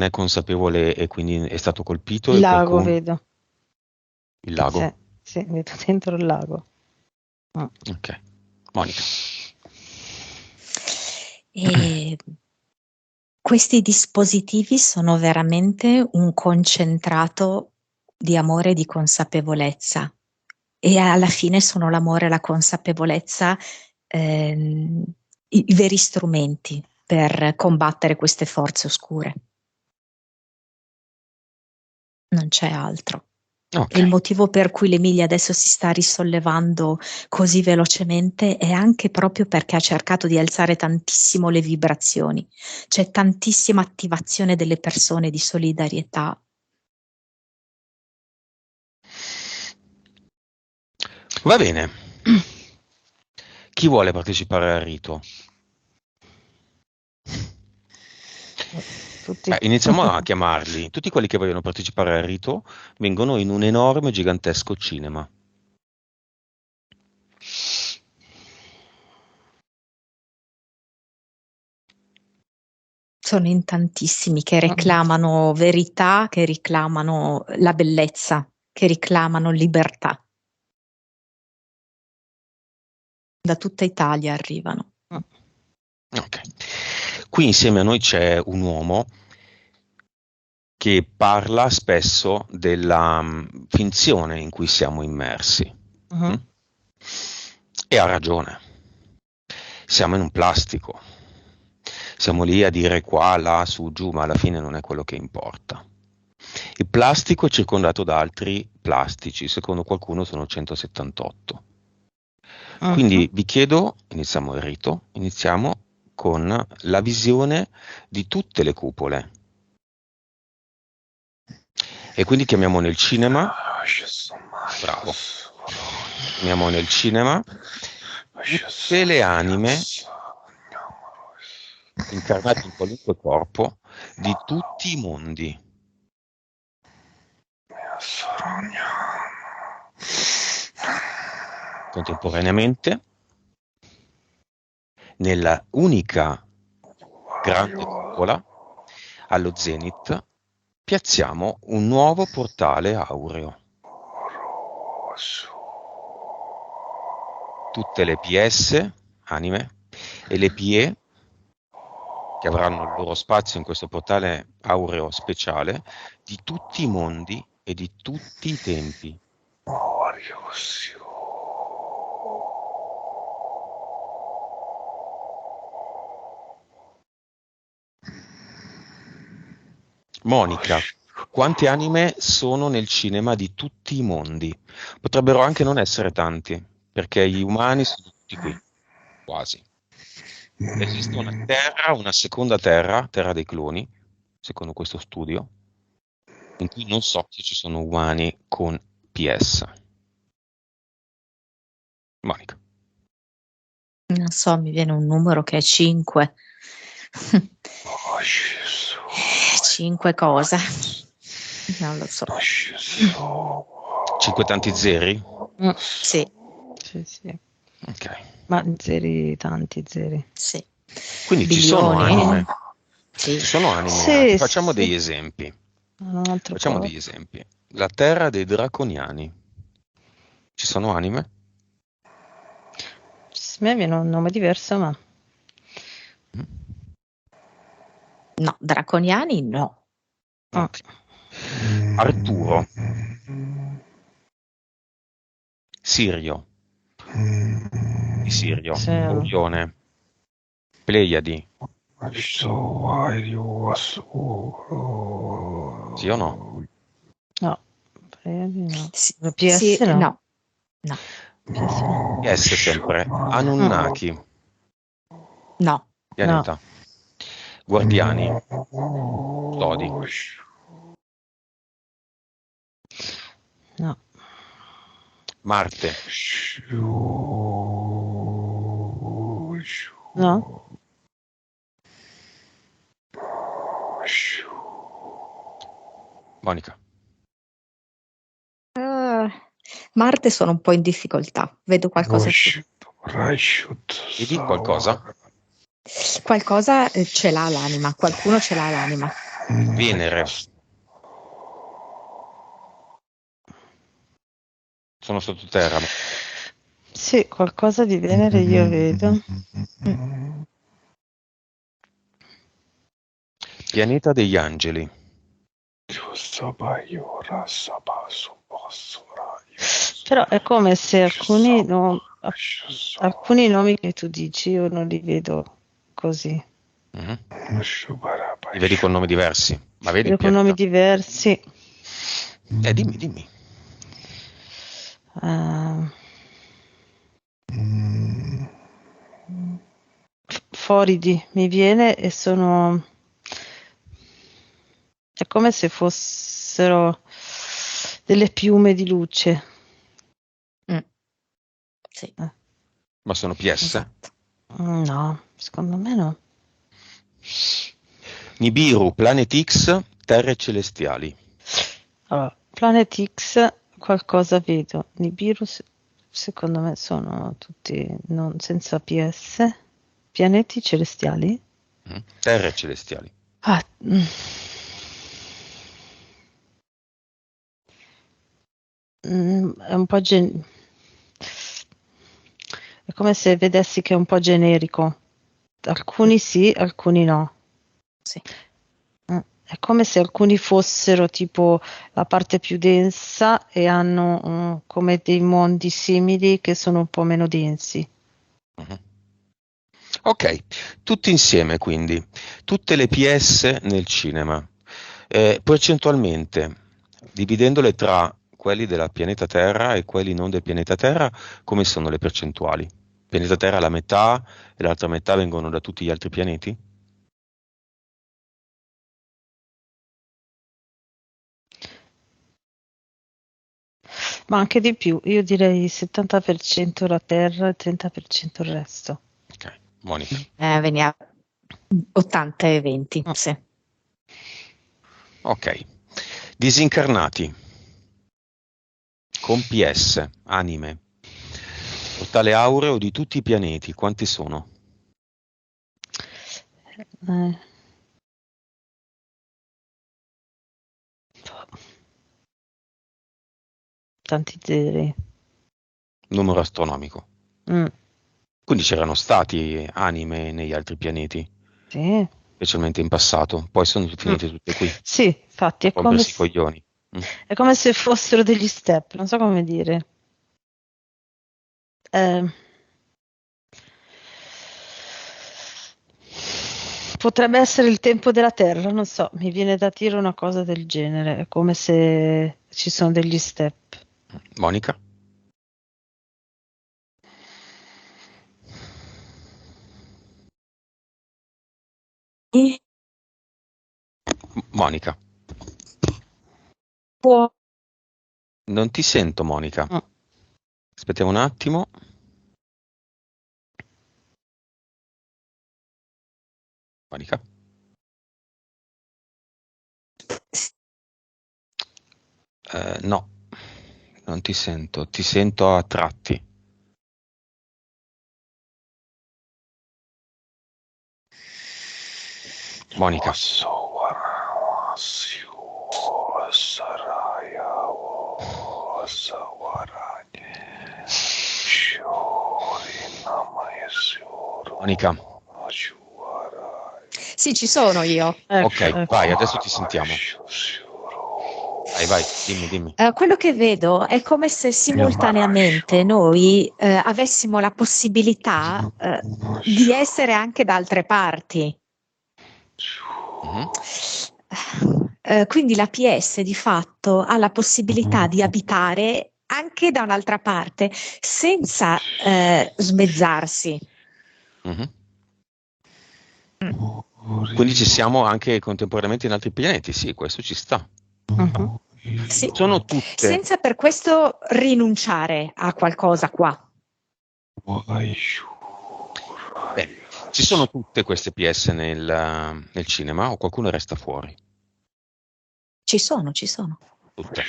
S1: è consapevole e quindi è stato colpito?
S2: Il
S1: E
S2: lago
S1: qualcuno...
S2: vedo.
S1: Il lago?
S2: Sì, vedo dentro il lago.
S1: Ok. Monica.
S3: E questi dispositivi sono veramente un concentrato di amore e di consapevolezza, e alla fine sono l'amore e la consapevolezza i veri strumenti per combattere queste forze oscure. Non c'è altro.
S1: Ok.
S3: E il motivo per cui l'Emilia adesso si sta risollevando così velocemente è anche proprio perché ha cercato di alzare tantissimo le vibrazioni. C'è tantissima attivazione delle persone di solidarietà.
S1: Va bene. Chi vuole partecipare al rito?
S2: Tutti.
S1: Iniziamo a chiamarli. Tutti quelli che vogliono partecipare al rito vengono in un enorme, gigantesco cinema.
S3: Sono in tantissimi che reclamano verità, che reclamano la bellezza, che reclamano libertà. Da tutta Italia arrivano.
S1: Ok. Qui insieme a noi c'è un uomo che parla spesso della finzione in cui siamo immersi. E ha ragione. Siamo in un plastico. Siamo lì a dire qua, là, su, giù, ma alla fine non è quello che importa. Il plastico è circondato da altri plastici, secondo qualcuno sono 178. Quindi vi chiedo, iniziamo il rito, iniziamo con la visione di tutte le cupole. E quindi chiamiamo nel cinema, bravo, chiamiamo nel cinema tutte le anime incarnate in qualunque corpo di tutti i mondi. Contemporaneamente, nella unica grande cupola, allo zenith, piazziamo un nuovo portale aureo. tutte le PS, anime, e le PE, che avranno il loro spazio in questo portale aureo speciale, di tutti i mondi e di tutti i tempi. Monica, quante anime sono nel cinema di tutti i mondi? Potrebbero anche non essere tanti, perché gli umani sono tutti qui, quasi. Esiste una terra, una seconda terra, terra dei cloni, secondo questo studio, in cui non so se ci sono umani con PS. Monica.
S3: Non so, mi viene un numero che è 5. 5 cosa? Non lo so.
S1: 5 tanti zeri?
S3: Sì,
S2: Sì.
S1: Ok.
S2: Ma zeri, tanti zeri.
S3: sì.
S1: Quindi ci sono
S3: Bilioni.
S1: anime.
S3: Sì.
S1: Ci sono anime
S2: Sì,
S1: anche. Facciamo
S2: sì.
S1: degli esempi.
S2: Un altro
S1: Facciamo
S2: po'.
S1: degli esempi. La terra dei draconiani. Ci sono anime?
S2: A me viene un nome diverso, ma
S1: Mm.
S3: No, draconiani no.
S1: Ok. Arturo. Sirio. Di Sirio.
S2: Sì.
S1: Orione. Pleiadi. Sì o no?
S2: No, no.
S3: Sì,
S2: La PS
S3: sì,
S2: no.
S3: no. No,
S2: PS no.
S1: S sempre. Anunnaki.
S3: no.
S1: Pianeta. Guardiani. Lodi.
S2: No.
S1: Marte.
S2: No?
S1: Monica.
S3: Marte sono un po' in difficoltà. Vedo qualcosa più.
S1: Vedi qualcosa?
S3: Qualcosa ce l'ha l'anima, qualcuno ce l'ha l'anima.
S1: Venere. Sono sottoterra.
S2: Sì, qualcosa di Venere io vedo.
S1: Pianeta degli angeli.
S2: Però è come se alcuni nomi che tu dici io non li vedo così.
S1: Mhm. Li vedi con nomi diversi. Ma vedi il
S2: Vedo con nomi
S1: pianeta?
S2: diversi.
S1: Dimmi.
S2: Foridi mi viene e sono... È come se fossero delle piume di luce.
S3: Sì.
S1: Ma sono PS?
S3: Esatto.
S2: No, secondo me no.
S1: Nibiru, Planet X, terre celestiali.
S2: Allora, Planet X qualcosa vedo. Nibiru secondo me sono tutti non senza PS. Pianeti celestiali?
S1: Terre celestiali.
S2: Ah, è un po' è come se vedessi che è un po' generico. Alcuni sì, alcuni no.
S3: Sì.
S2: È come se alcuni fossero tipo la parte più densa e hanno come dei mondi simili che sono un po' meno densi.
S1: Ok, tutti insieme quindi. Tutte le PS nel cinema. Percentualmente, dividendole tra quelli della pianeta Terra e quelli non del pianeta Terra, come sono le percentuali? Pianeta Terra la metà e l'altra metà vengono da tutti gli altri pianeti?
S2: Ma anche di più, io direi 70% la Terra e 30% il resto.
S1: Ok, Monica.
S3: Veniva 80 e 20, sì.
S1: Ok, disincarnati, con PS, anime, portale aureo di tutti i pianeti, quanti sono?
S2: Eh. Tanti zeri.
S1: Numero astronomico.
S2: Mm,
S1: Quindi c'erano stati anime negli altri pianeti,
S2: sì.
S1: specialmente in passato, poi sono finite tutte qui,
S2: Sì, infatti
S1: a rompersi i coglioni.
S2: è come se fossero degli step, non so come dire. Eh, potrebbe essere il tempo della Terra, non so, mi viene da dire una cosa del genere, è come se ci sono degli step.
S1: Monica? Monica?
S3: Può-
S1: Non ti sento, Monica.
S2: Mm.
S1: Aspettiamo un attimo. Monica? No, non ti sento a tratti. Monica? Monica?
S3: Sì, ci sono io.
S1: Ok,
S2: Ecco.
S1: vai, adesso ti sentiamo. Vai, dimmi.
S3: Quello che vedo è come se simultaneamente noi avessimo la possibilità di essere anche da altre parti.
S1: Mhm.
S3: Quindi la PS di fatto ha la possibilità di abitare anche da un'altra parte senza smezzarsi.
S1: Mhm. Quindi ci siamo anche contemporaneamente in altri pianeti, sì, questo ci sta.
S2: Mhm.
S3: Sì.
S1: Sono tutte.
S3: Senza per questo rinunciare a qualcosa qua.
S1: Beh, ci sono tutte queste PS nel cinema o qualcuno resta fuori?
S3: Ci sono.
S1: Tutte.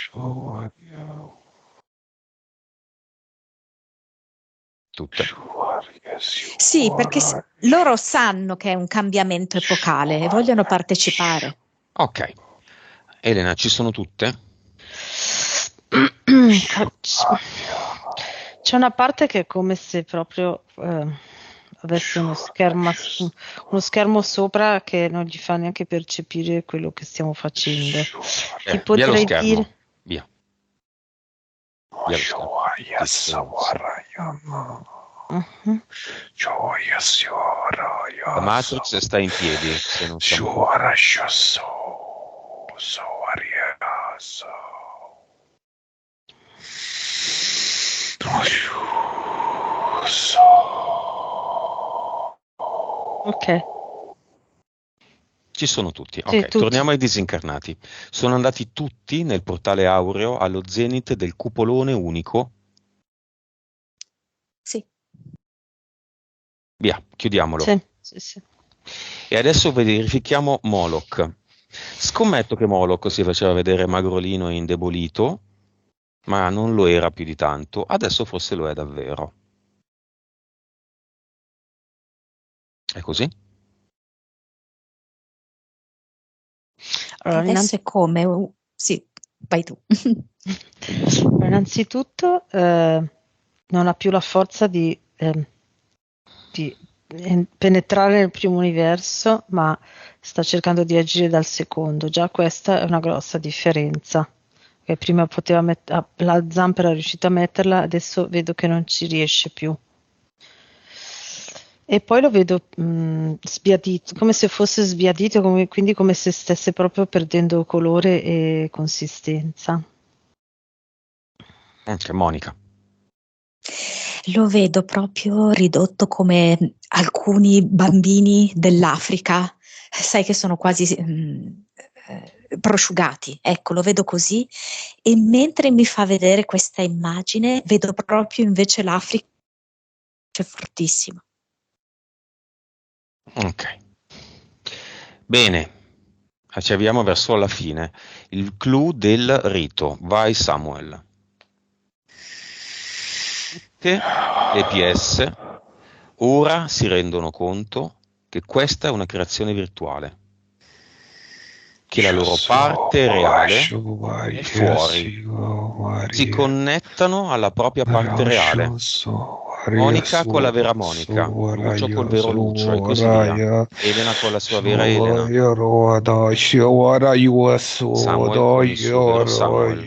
S1: Tutte.
S3: Sì, perché loro sanno che è un cambiamento epocale e vogliono partecipare.
S1: Ok. Elena, ci sono tutte?
S2: C'è una parte che è come se proprio avesse uno schermo sopra che non gli fa neanche percepire quello che stiamo facendo. Ti
S1: Via lo
S2: potrei
S1: schermo.
S2: dire.
S1: Via lo schermo.
S2: Mhm.
S1: La Matrix sta in piedi, se non siamo...
S2: Ok.
S1: Ci sono tutti.
S2: Sì,
S1: Ok,
S2: tutti.
S1: torniamo ai disincarnati. Sono andati tutti nel portale aureo allo zenit del cupolone unico.
S3: Sì.
S1: Via, chiudiamolo.
S2: Sì.
S1: E adesso verifichiamo Moloch. Scommetto che Moloch si faceva vedere magrolino e indebolito, ma non lo era più di tanto. Adesso forse lo è davvero. È così?
S2: Allora,
S3: Adesso è come... Sì, vai tu.
S2: innanzitutto non ha più la forza di penetrare nel primo universo, ma sta cercando di agire dal secondo. Già questa è una grossa differenza. Che prima poteva la zampa era riuscita a metterla, adesso vedo che non ci riesce più. E poi lo vedo sbiadito, come se fosse sbiadito, quindi come se stesse proprio perdendo colore e consistenza.
S1: Anche Monica.
S3: Lo vedo proprio ridotto come alcuni bambini dell'Africa, sai che sono quasi prosciugati, ecco, lo vedo così, e mentre mi fa vedere questa immagine, vedo proprio invece l'Africa che è fortissima.
S1: Ok. Bene, ci avviamo verso la fine. Il clou del rito. Vai Samuel. Tutte le PS ora si rendono conto che questa è una creazione virtuale, che la loro parte reale è fuori, si connettano alla propria parte reale Monica con la vera Monica, Lucio col vero Lucio e così via. Elena con la sua vera Elena, Samuel con il suo vero Samuel.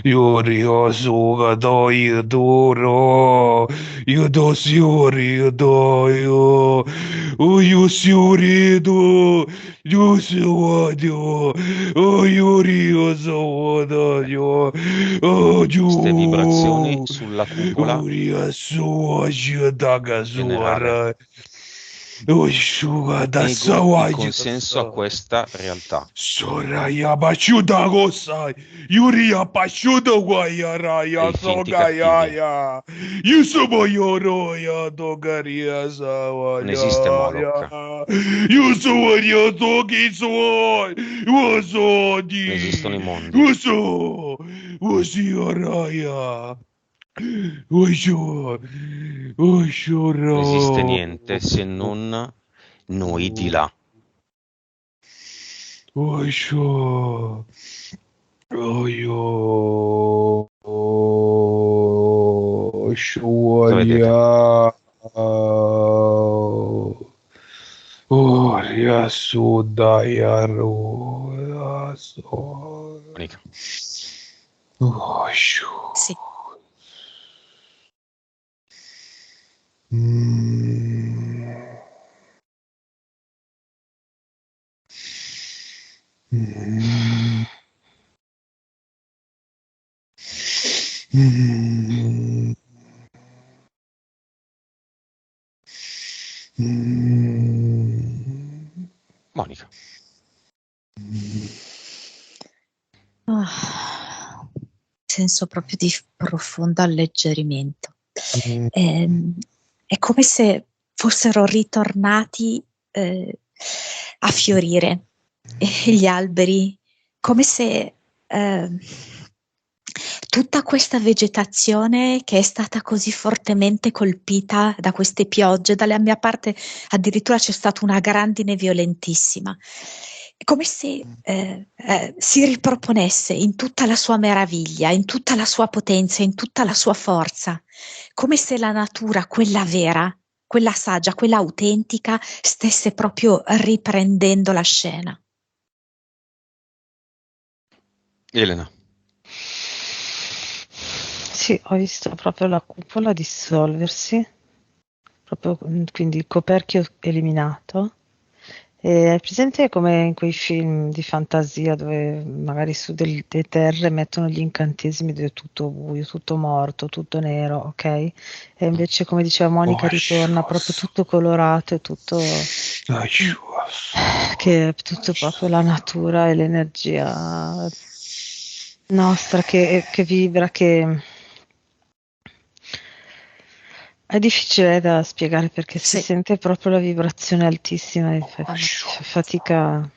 S4: Io suga do io duro io do siuri io do io siuri do io suodio io rio suodio
S1: Queste vibrazioni sulla cupola
S4: io suodio daga
S1: generale
S4: suga da
S1: nego il consenso a questa realtà.
S4: Soraya basciuta gossai, Yuria basciuta guayaraya,
S1: Dei finti
S4: sogayaya, Yusubo yoroya, dogaria
S1: Non esiste
S4: sawaya,
S1: Moloch,
S4: Yusuya toki soy, wasodi,
S1: non esistono i mondi,
S4: wasiaraya,
S1: non esiste niente se non noi di là.
S4: Osho.
S1: Cosa vedete?
S4: Oria sudayaru.
S1: Monica.
S4: Osho.
S3: Sì.
S1: Monica.
S3: Senso proprio di profondo alleggerimento. È come se fossero ritornati a fiorire gli alberi, come se tutta questa vegetazione che è stata così fortemente colpita da queste piogge, dalla mia parte addirittura c'è stata una grandine violentissima. È come se si riproponesse in tutta la sua meraviglia, in tutta la sua potenza, in tutta la sua forza, come se la natura, quella vera, quella saggia, quella autentica, stesse proprio riprendendo la scena.
S1: Elena.
S2: Sì, ho visto proprio la cupola dissolversi, proprio quindi il coperchio eliminato. E hai presente come in quei film di fantasia dove magari su delle terre mettono gli incantesimi dove è tutto buio, tutto morto, tutto nero, ok? E invece, come diceva Monica, ritorna proprio tutto colorato e tutto che è tutto proprio la natura e l'energia nostra che vibra, che è difficile da spiegare perché si
S3: Sì.
S2: sente proprio la vibrazione altissima e fa fatica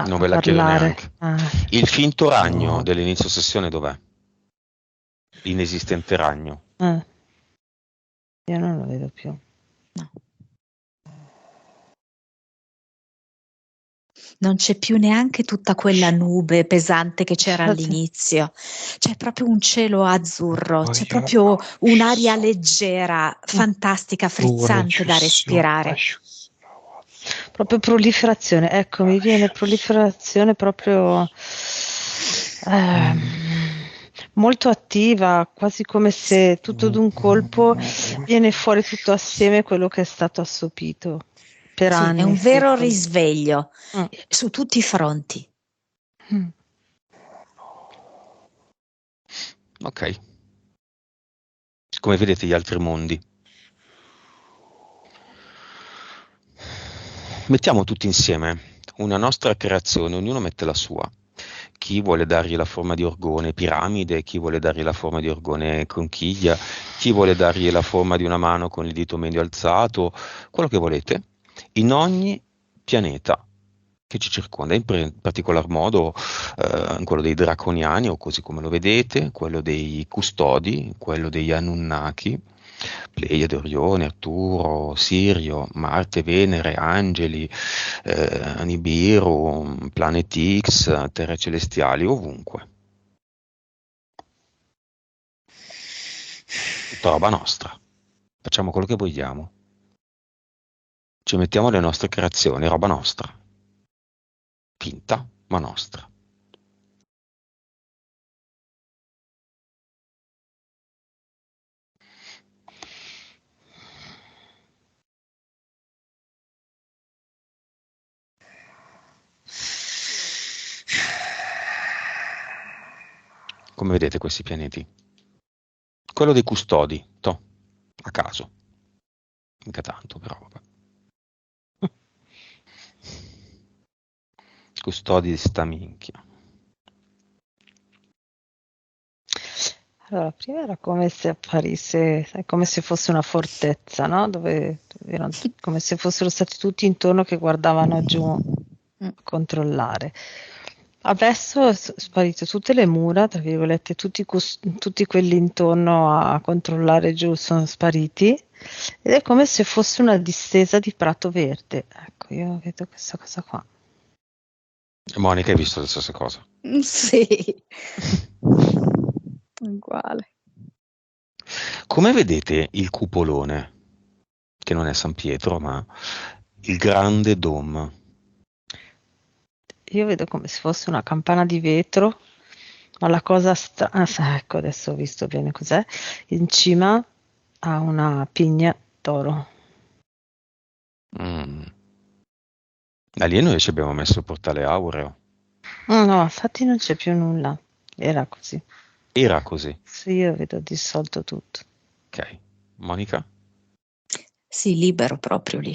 S1: Non
S2: a
S1: ve la chiedo
S2: parlare.
S1: neanche. Il finto ragno dell'inizio sessione dov'è? L'inesistente ragno.
S2: Io non lo vedo più.
S3: No. Non c'è più neanche tutta quella nube pesante che c'era all'inizio. C'è proprio un cielo azzurro, c'è proprio un'aria leggera, fantastica, frizzante da respirare.
S2: Proprio proliferazione, ecco, mi viene proliferazione proprio molto attiva, quasi come se tutto d'un colpo viene fuori tutto assieme quello che è stato assopito per
S3: Sì,
S2: anni.
S3: è un vero risveglio su tutti i fronti.
S1: Ok. Come vedete gli altri mondi? Mettiamo tutti insieme una nostra creazione, ognuno mette la sua. Chi vuole dargli la forma di orgone piramide, chi vuole dargli la forma di orgone conchiglia, chi vuole dargli la forma di una mano con il dito medio alzato, quello che volete, in ogni pianeta che ci circonda, in particolar modo in quello dei draconiani, o così come lo vedete, quello dei custodi, quello degli Anunnaki, Pleiade, Orione, Arturo, Sirio, Marte, Venere, angeli, Nibiru, Planet X, terre celestiali, ovunque. Tutta roba nostra. Facciamo quello che vogliamo. Ci mettiamo le nostre creazioni, roba nostra. Finta, ma nostra. Come vedete questi pianeti? Quello dei custodi, a caso. Mica tanto, però vabbè. Custodi di sta minchia.
S2: Allora, prima era come se apparisse, sai, come se fosse una fortezza, no? Dove erano come se fossero stati tutti intorno che guardavano giù a controllare. Adesso è sparito tutte le mura, tra virgolette, tutti quelli intorno a controllare giù sono spariti ed è come se fosse una distesa di prato verde. Ecco, io vedo questa cosa qua.
S1: Monica, hai visto la stessa cosa?
S3: Sì. Uguale.
S1: Come vedete il cupolone, che non è San Pietro, ma il grande dome?
S2: Io vedo come se fosse una campana di vetro, ma la cosa strana, ecco adesso ho visto bene cos'è, in cima ha una pigna d'oro.
S1: Da lì noi ci abbiamo messo il portale aureo.
S2: No, infatti non c'è più nulla, era così.
S1: Era così.
S2: Sì, io vedo dissolto tutto.
S1: Ok. Monica?
S3: Sì, libero proprio lì.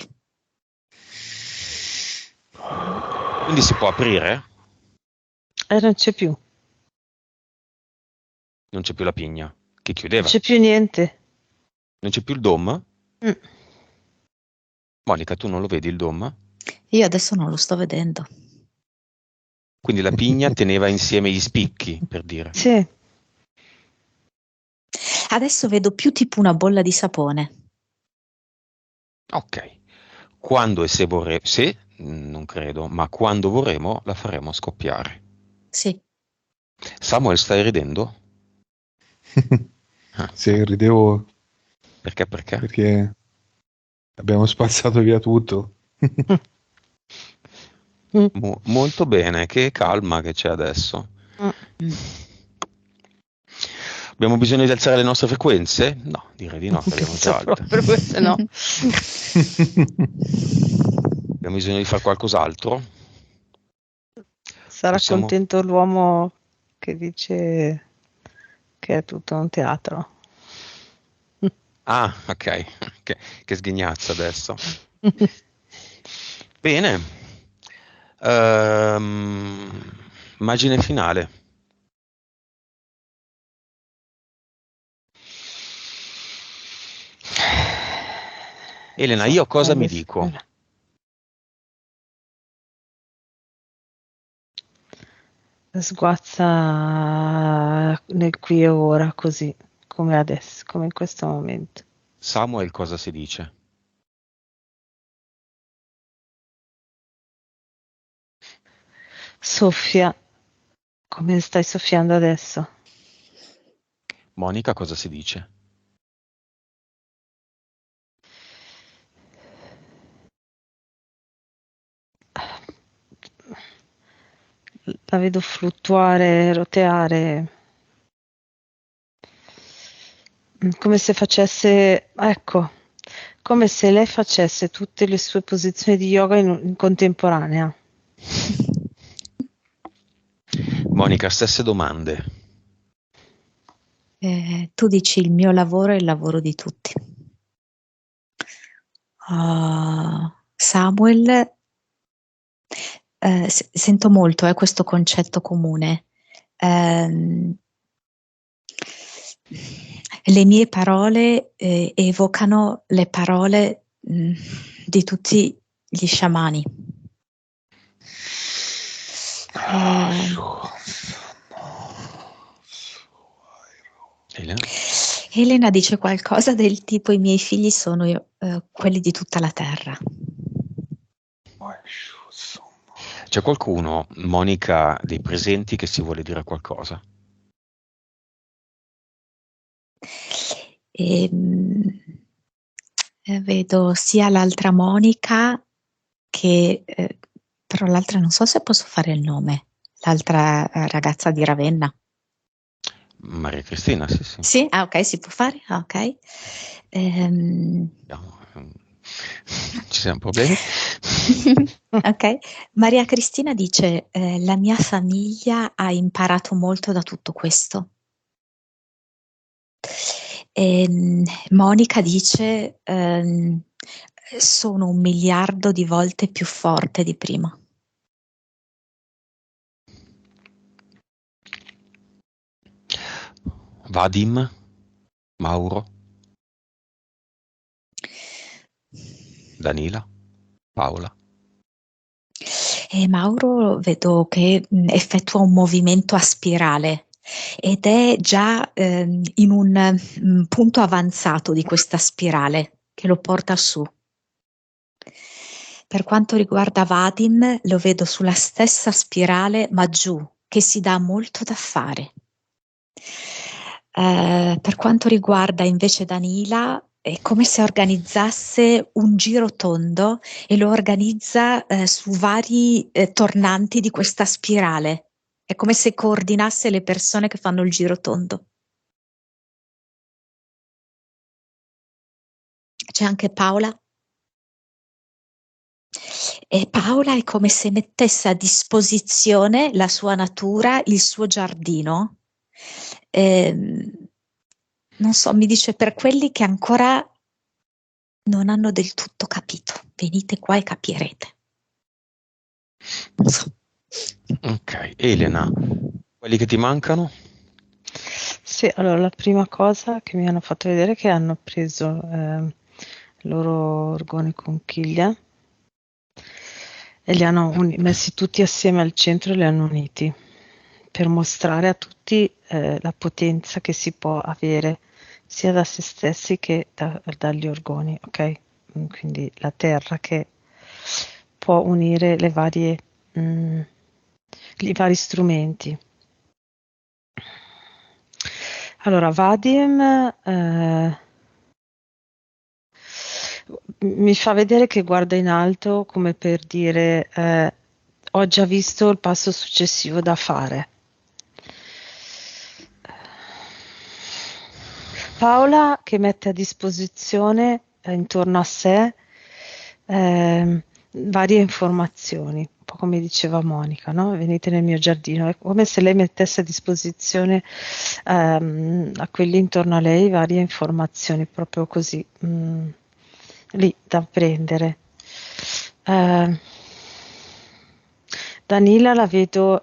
S1: Quindi si può aprire?
S2: Non c'è più,
S1: Non c'è più la pigna, che
S2: non
S1: chiudeva.
S2: c'è più niente.
S1: Non c'è più il dome?
S2: Mm.
S1: Monica, tu non lo vedi il dome?
S3: Io adesso non lo sto vedendo.
S1: Quindi la pigna teneva insieme gli spicchi, per dire.
S2: Sì,
S3: Adesso vedo più tipo una bolla di sapone.
S1: Ok. Quando e se vorremo, se, non credo, ma quando vorremo la faremo scoppiare.
S3: Sì.
S1: Samuel, stai ridendo?
S4: Sì, ridevo
S1: Perché? Perché?
S4: perché abbiamo spazzato via tutto.
S1: Molto bene, che calma che c'è adesso. Abbiamo bisogno di alzare le nostre frequenze? No, direi di no, che abbiamo già alte.
S2: proprio queste no.
S1: Abbiamo bisogno di fare qualcos'altro?
S2: Sarà
S1: Possiamo-
S2: contento l'uomo che dice che è tutto un teatro.
S1: Ah, ok, che sghignazza adesso. Bene. Immagine finale. Elena, io cosa mi dico?
S2: Sguazza nel qui e ora, così come adesso, come in questo momento.
S1: Samuel cosa si dice?
S2: Soffia, come stai soffiando adesso.
S1: Monica cosa si dice?
S2: La vedo fluttuare, roteare, come se facesse, ecco, come se lei facesse tutte le sue posizioni di yoga in contemporanea.
S1: Monica, stesse domande.
S3: Tu dici il mio lavoro è il lavoro di tutti. Samuel, sento molto questo concetto comune. Le mie parole evocano le parole di tutti gli sciamani.
S1: Elena?
S3: Elena dice qualcosa del tipo: i miei figli sono quelli di tutta la terra.
S1: C'è qualcuno, Monica, dei presenti che si vuole dire qualcosa?
S3: Vedo sia l'altra Monica che, però l'altra non so se posso fare il nome, l'altra ragazza di Ravenna.
S1: Maria Cristina, sì, sì.
S3: Sì? Ah, ok, si può fare? Ah, ok.
S1: Ci siamo problemi?
S3: Ok. Maria Cristina dice: la mia famiglia ha imparato molto da tutto questo. Monica dice: sono 1 miliardo di volte più forte di prima.
S1: Vadim? Mauro? Danila? Paola?
S3: E Mauro vedo che effettua un movimento a spirale ed è già in un punto avanzato di questa spirale che lo porta su. Per quanto riguarda Vadim, lo vedo sulla stessa spirale, ma giù, che si dà molto da fare. Per quanto riguarda invece Danila, è come se organizzasse un giro tondo e lo organizza su vari tornanti di questa spirale. È come se coordinasse le persone che fanno il giro tondo. C'è anche Paola. E Paola è come se mettesse a disposizione la sua natura, il suo giardino. Non so, mi dice: per quelli che ancora non hanno del tutto capito, venite qua e capirete. Non so.
S2: Ok,
S1: Elena, quelli che ti mancano?
S2: Sì, allora la prima cosa che mi hanno fatto vedere è che hanno preso i loro orgoni conchiglia e li hanno messi tutti assieme al centro e li hanno uniti per mostrare a tutti la potenza che si può avere sia da se stessi che dagli orgoni, ok? Quindi la terra che può unire i vari strumenti. Allora, Vadim mi fa vedere che guarda in alto come per dire ho già visto il passo successivo da fare. Paola che mette a disposizione intorno a sé varie informazioni, un po' come diceva Monica, no? Venite nel mio giardino, è come se lei mettesse a disposizione a quelli intorno a lei varie informazioni, proprio così, lì da prendere. Danila la vedo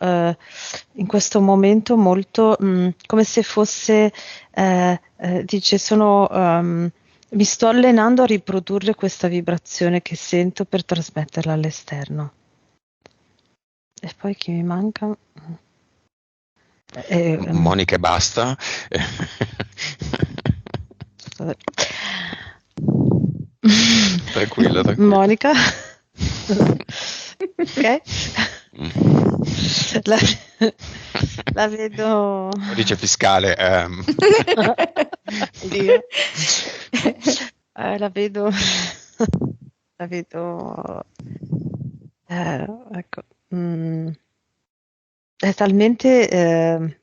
S2: in questo momento molto come se fosse, dice, mi sto allenando a riprodurre questa vibrazione che sento per trasmetterla all'esterno. E poi chi mi manca?
S1: Monica e basta. Tranquilla, tranquilla.
S2: Monica. Ok. La vedo.
S1: Codice fiscale.
S2: Dio. La vedo. La vedo. Ecco. È talmente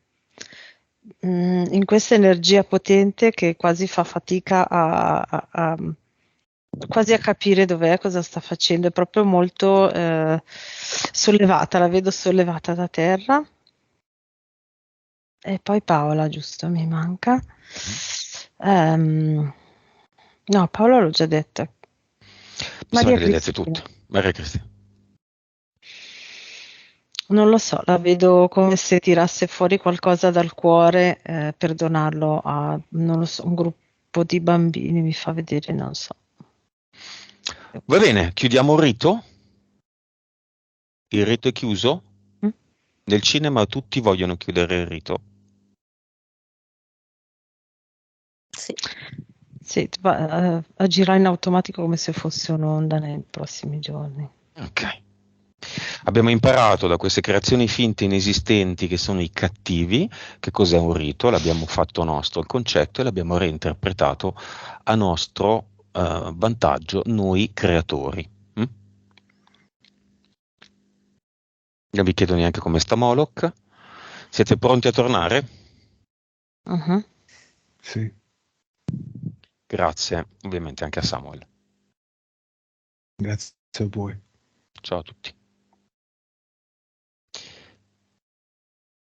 S2: in questa energia potente che quasi fa fatica quasi a capire dov'è, cosa sta facendo, è proprio molto sollevata, la vedo sollevata da terra. E poi Paola, giusto, mi manca. No, Paola l'ho già detta.
S1: Mi sembra
S2: Maria
S1: che le hai dette
S2: Cristina.
S1: tutte. Maria Cristina.
S2: Non lo so, la vedo come se tirasse fuori qualcosa dal cuore per donarlo a, non lo so, un gruppo di bambini, mi fa vedere, non so.
S1: Va bene, chiudiamo il rito. Il rito è chiuso.
S2: Mm?
S1: Nel cinema tutti vogliono chiudere il rito.
S3: sì.
S2: Sì, agirà in automatico come se fosse un'onda nei prossimi giorni.
S1: Ok. Abbiamo imparato da queste creazioni finte inesistenti che sono i cattivi, che cos'è un rito, l'abbiamo fatto nostro il concetto e l'abbiamo reinterpretato a nostro vantaggio noi creatori. Mm? Non vi chiedo neanche come sta Moloch. Siete pronti a tornare?
S2: Mhm.
S4: Sì.
S1: Grazie ovviamente anche a Samuel.
S4: Grazie a voi.
S1: Ciao a tutti.